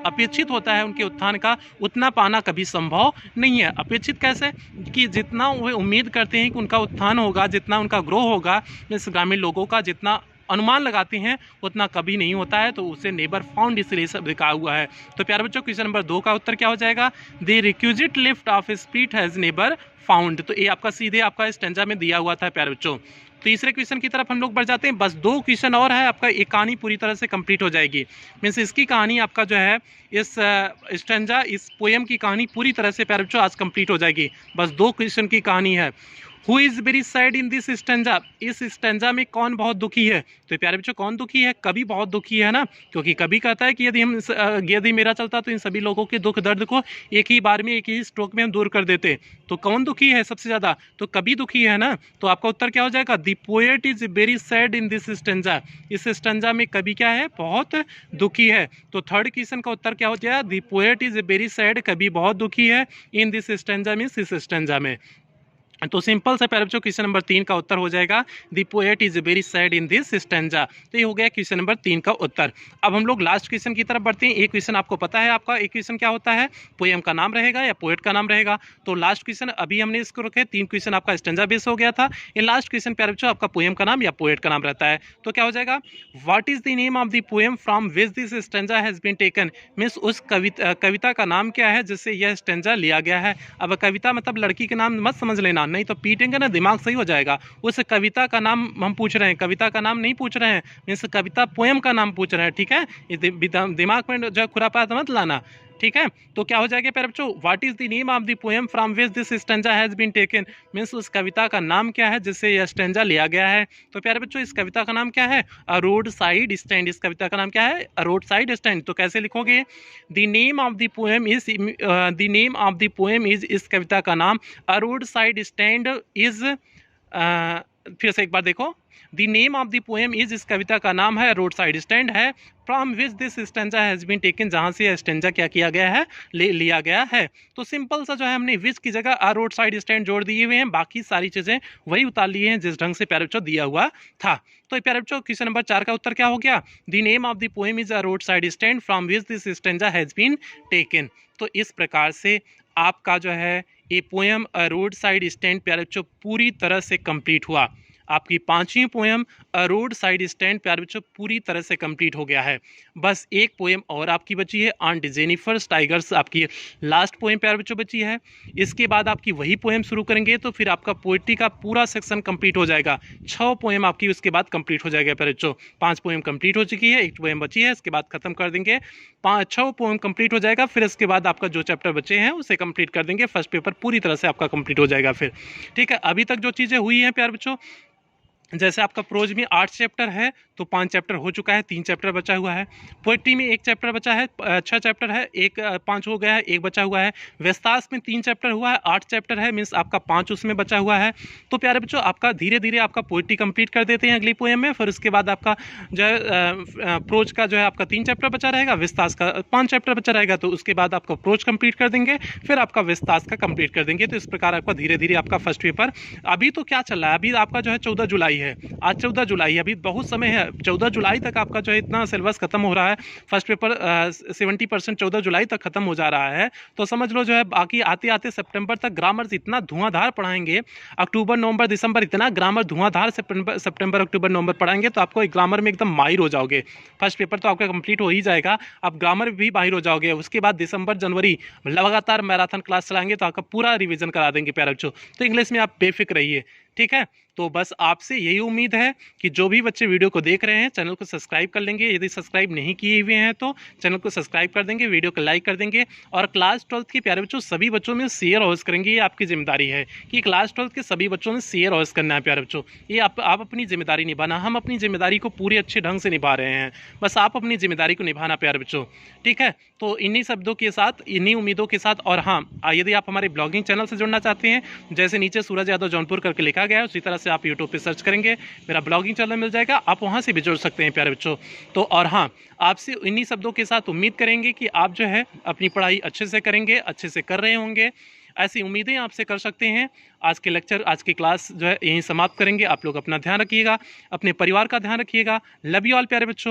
अपेक्षित होता है उनके उत्थान का उतना पाना कभी संभव नहीं है। अपेक्षित कैसे, कि जितना वे उम्मीद करते हैं कि उनका उत्थान होगा, जितना उनका ग्रो होगा, मीन्स ग्रामीण लोगों का जितना अनुमान लगाते हैं उतना कभी नहीं होता है, तो उसे नेबर फाउंड इसलिए सब लिखा हुआ है। तो प्यारे बच्चों क्वेश्चन नंबर 2 का उत्तर क्या हो जाएगा, the requisite lift off speed has neighbour found. तो ये आपका सीधे आपका स्टेंजा में दिया हुआ था प्यारे बच्चों। तीसरे क्वेश्चन की तरफ हम लोग बढ़ जाते हैं। बस 2 क्वेश्चन और है, आपका एक कहानी पूरी तरह से कंप्लीट हो जाएगी, मीन्स इसकी कहानी आपका जो है इस स्टेंजा इस पोएम की कहानी पूरी तरह से प्यारे बच्चों आज कंप्लीट हो जाएगी। बस 2 क्वेश्चन की कहानी है। Who is very sad in this stanza, इस स्टेंजा में कौन बहुत दुखी है? तो प्यारे बच्चों कौन दुखी है? कवि बहुत दुखी है ना, क्योंकि कवि कहता है कि यदि मेरा चलता तो इन सभी लोगों के दुख दर्द को एक ही बार में, एक ही स्ट्रोक में हम दूर कर देते। तो कौन दुखी है सबसे ज्यादा? तो कवि दुखी है ना। तो आपका उत्तर क्या हो जाएगा? The poet is very sad in this stanza, इस स्टेंजा में कवि क्या है? बहुत दुखी है। तो थर्ड क्वेश्चन का उत्तर क्या हो जाएगा? The poet is very sad, कवि बहुत दुखी है, इन दिस स्टेंजा मीन्स इस स्टेंजा में। तो सिंपल सा प्यारे बच्चों क्वेश्चन नंबर 3 का उत्तर हो जाएगा the poet is very sad in this stanza. तो ये हो गया क्वेश्चन नंबर 3 का उत्तर। अब हम लोग लास्ट क्वेश्चन की तरफ बढ़ते हैं। एक क्वेश्चन आपको पता है, आपका एक क्वेश्चन क्या होता है? पोएम का नाम रहेगा या पोएट का नाम रहेगा। तो लास्ट क्वेश्चन अभी हमने इसको रखे, 3 क्वेश्चन आपका स्टेंजा बेस हो गया था। ये लास्ट क्वेश्चन प्यारे बच्चों आपका पोएम का नाम या पोएट का नाम रहता है। तो क्या हो जाएगा? What is the name of the poem from which this stanza has been taken, means उस कविता का नाम क्या है जिससे यह स्टेंजा लिया गया है। अब कविता मतलब लड़की के नाम मत समझ लेना, नहीं तो पीटेंगे ना दिमाग सही हो जाएगा। उस कविता का नाम हम पूछ रहे हैं, कविता का नाम नहीं पूछ रहे हैं, मीन्स कविता पोएम का नाम पूछ रहे हैं। ठीक है, दिमाग में जो खुरापात मत लाना। ठीक है, तो क्या हो जाएगा प्यारे बच्चों? What is the name of the poem from which this stanza has been taken, means उस कविता का नाम क्या है जिससे यह स्टेंजा लिया गया है। तो प्यारे बच्चों इस कविता का नाम क्या है? A road side stand. इस कविता का नाम क्या है? A road side stand. तो कैसे लिखोगे? The name of the poem is, the name of the poem is, इस कविता का नाम a road side stand is, फिर से एक बार देखो, the name of the poem is, इस कविता का नाम है रोड साइड स्टैंड है, from which this stanza has been taken, जहां से यह स्टेंजा क्या किया गया है? लिया गया है। तो सिंपल सा जो है हमने विच की जगह अ रोड साइड स्टैंड जोड़ दिए हुए हैं, बाकी सारी चीजें वही उतार लिए हैं जिस ढंग से प्यारे बच्चों दिया हुआ था। तो प्यारे बच्चों क्वेश्चन नंबर 4 का उत्तर क्या हो गया? The name of the poem is a road side stand from which this stanza has been taken. तो इस प्रकार से आपका जो है ये poem a road side stand प्यारे बच्चों पूरी तरह से कंप्लीट हुआ। आपकी 5वीं poem a road side stand प्यारे बच्चों पूरी तरह से कंप्लीट हो गया है। बस एक पोएम और आपकी बची है, आंट जेनिफर्स टाइगर्स, आपकी लास्ट पोएम प्यारे बच्चों बची है। इसके बाद आपकी वही पोएम शुरू करेंगे तो फिर आपका पोइट्री का पूरा सेक्शन कंप्लीट हो जाएगा। 6 पोएम आपकी उसके बाद कंप्लीट हो जाएगा प्यारे बच्चों। 5 पोएम कंप्लीट हो चुकी है, 1 पोएम बची है, इसके बाद खत्म कर देंगे। 6 पोएम कंप्लीट हो जाएगा, फिर इसके बाद आपका जो चैप्टर बचे हैं उसे कंप्लीट कर देंगे। फर्स्ट पेपर पूरी तरह से आपका कंप्लीट हो जाएगा फिर। ठीक है, अभी तक जो चीज़ें हुई हैं प्यारे बच्चों, जैसे आपका प्रोज में 8 चैप्टर है तो 5 चैप्टर हो चुका है, 3 चैप्टर बचा हुआ है। पोएट्री में 1 चैप्टर बचा है, 6 चैप्टर है, 5 हो गया है, 1 बचा हुआ है। व्यस्तास में 3 चैप्टर हुआ है, 8 चैप्टर है, मीन्स आपका 5 उसमें बचा हुआ है। तो प्यारे बच्चों आपका धीरे धीरे आपका पोएट्री कंप्लीट कर देते हैं अगली पोएम में, फिर उसके बाद आपका जो है प्रोज का जो है आपका 3 चैप्टर बचा रहेगा, व्यस्तास का 5 चैप्टर बचा रहेगा, तो उसके बाद आपका प्रोज कंप्लीट कर देंगे, फिर आपका व्यस्तास का कंप्लीट कर देंगे। तो इस प्रकार आपका धीरे धीरे आपका फर्स्ट पेपर, अभी तो क्या चल रहा है, अभी आपका जो है 14 जुलाई है, आज 14 जुलाई है, अभी बहुत समय है। 14 जुलाई तक आपका जो है इतना सिलेबस खत्म हो रहा है, फर्स्ट पेपर 70% 14 जुलाई तक खत्म हो जा रहा है। तो समझ लो जो है बाकी आते आते सितंबर तक ग्रामर इतना धुआंधार पढ़ाएंगे, अक्टूबर नवंबर दिसंबर इतना ग्रामर धुआंधार सितंबर अक्टूबर नवंबर पढ़ाएंगे, तो आपको ग्रामर में एकदम माहिर हो जाओगे। फर्स्ट पेपर तो आपका कंप्लीट हो ही जाएगा, आप ग्रामर भी माहिर हो जाओगे। उसके बाद दिसंबर जनवरी लगातार मैराथन क्लास चलाएंगे तो आपका पूरा रिविजन करा देंगे प्यारे बच्चों। तो इंग्लिश में आप बेफिक्र रहिए। ठीक है, तो बस आपसे यही उम्मीद है कि जो भी बच्चे वीडियो को देख रहे हैं चैनल को सब्सक्राइब कर लेंगे, यदि सब्सक्राइब नहीं किए हुए हैं तो चैनल को सब्सक्राइब कर देंगे, वीडियो को लाइक कर देंगे, और क्लास 12 के प्यारे बच्चों सभी बच्चों में शेयर ऑल्स करेंगे। ये आपकी जिम्मेदारी है कि क्लास 12 के सभी बच्चों में शेयर ऑल्स करना है प्यारे बच्चों। ये आप अपनी जिम्मेदारी निभाना, हम अपनी जिम्मेदारी को पूरे अच्छे ढंग से निभा रहे हैं, बस आप अपनी जिम्मेदारी को निभाना प्यारे बच्चों। ठीक है, तो इन्हीं शब्दों के साथ, इन्हीं उम्मीदों के साथ, और हाँ यदि आप हमारे ब्लॉगिंग चैनल से जुड़ना चाहते हैं, जैसे नीचे सूरज यादव जौनपुर करके लिखा गया है उसी तरह से आप यूट्यूब पे सर्च करेंगे, मेरा ब्लॉगिंग चैनल मिल जाएगा, आप वहां से भी जुड़ सकते हैं प्यारे बच्चों। तो और हाँ, आपसे इन्हीं शब्दों के साथ उम्मीद करेंगे कि आप जो है अपनी पढ़ाई अच्छे से करेंगे, अच्छे से कर रहे होंगे, ऐसी उम्मीदें आपसे कर सकते हैं। आज के लेक्चर, आज की क्लास जो है यहीं समाप्त करेंगे। आप लोग अपना ध्यान रखिएगा, अपने परिवार का ध्यान रखिएगा। लव यू ऑल प्यारे बच्चों।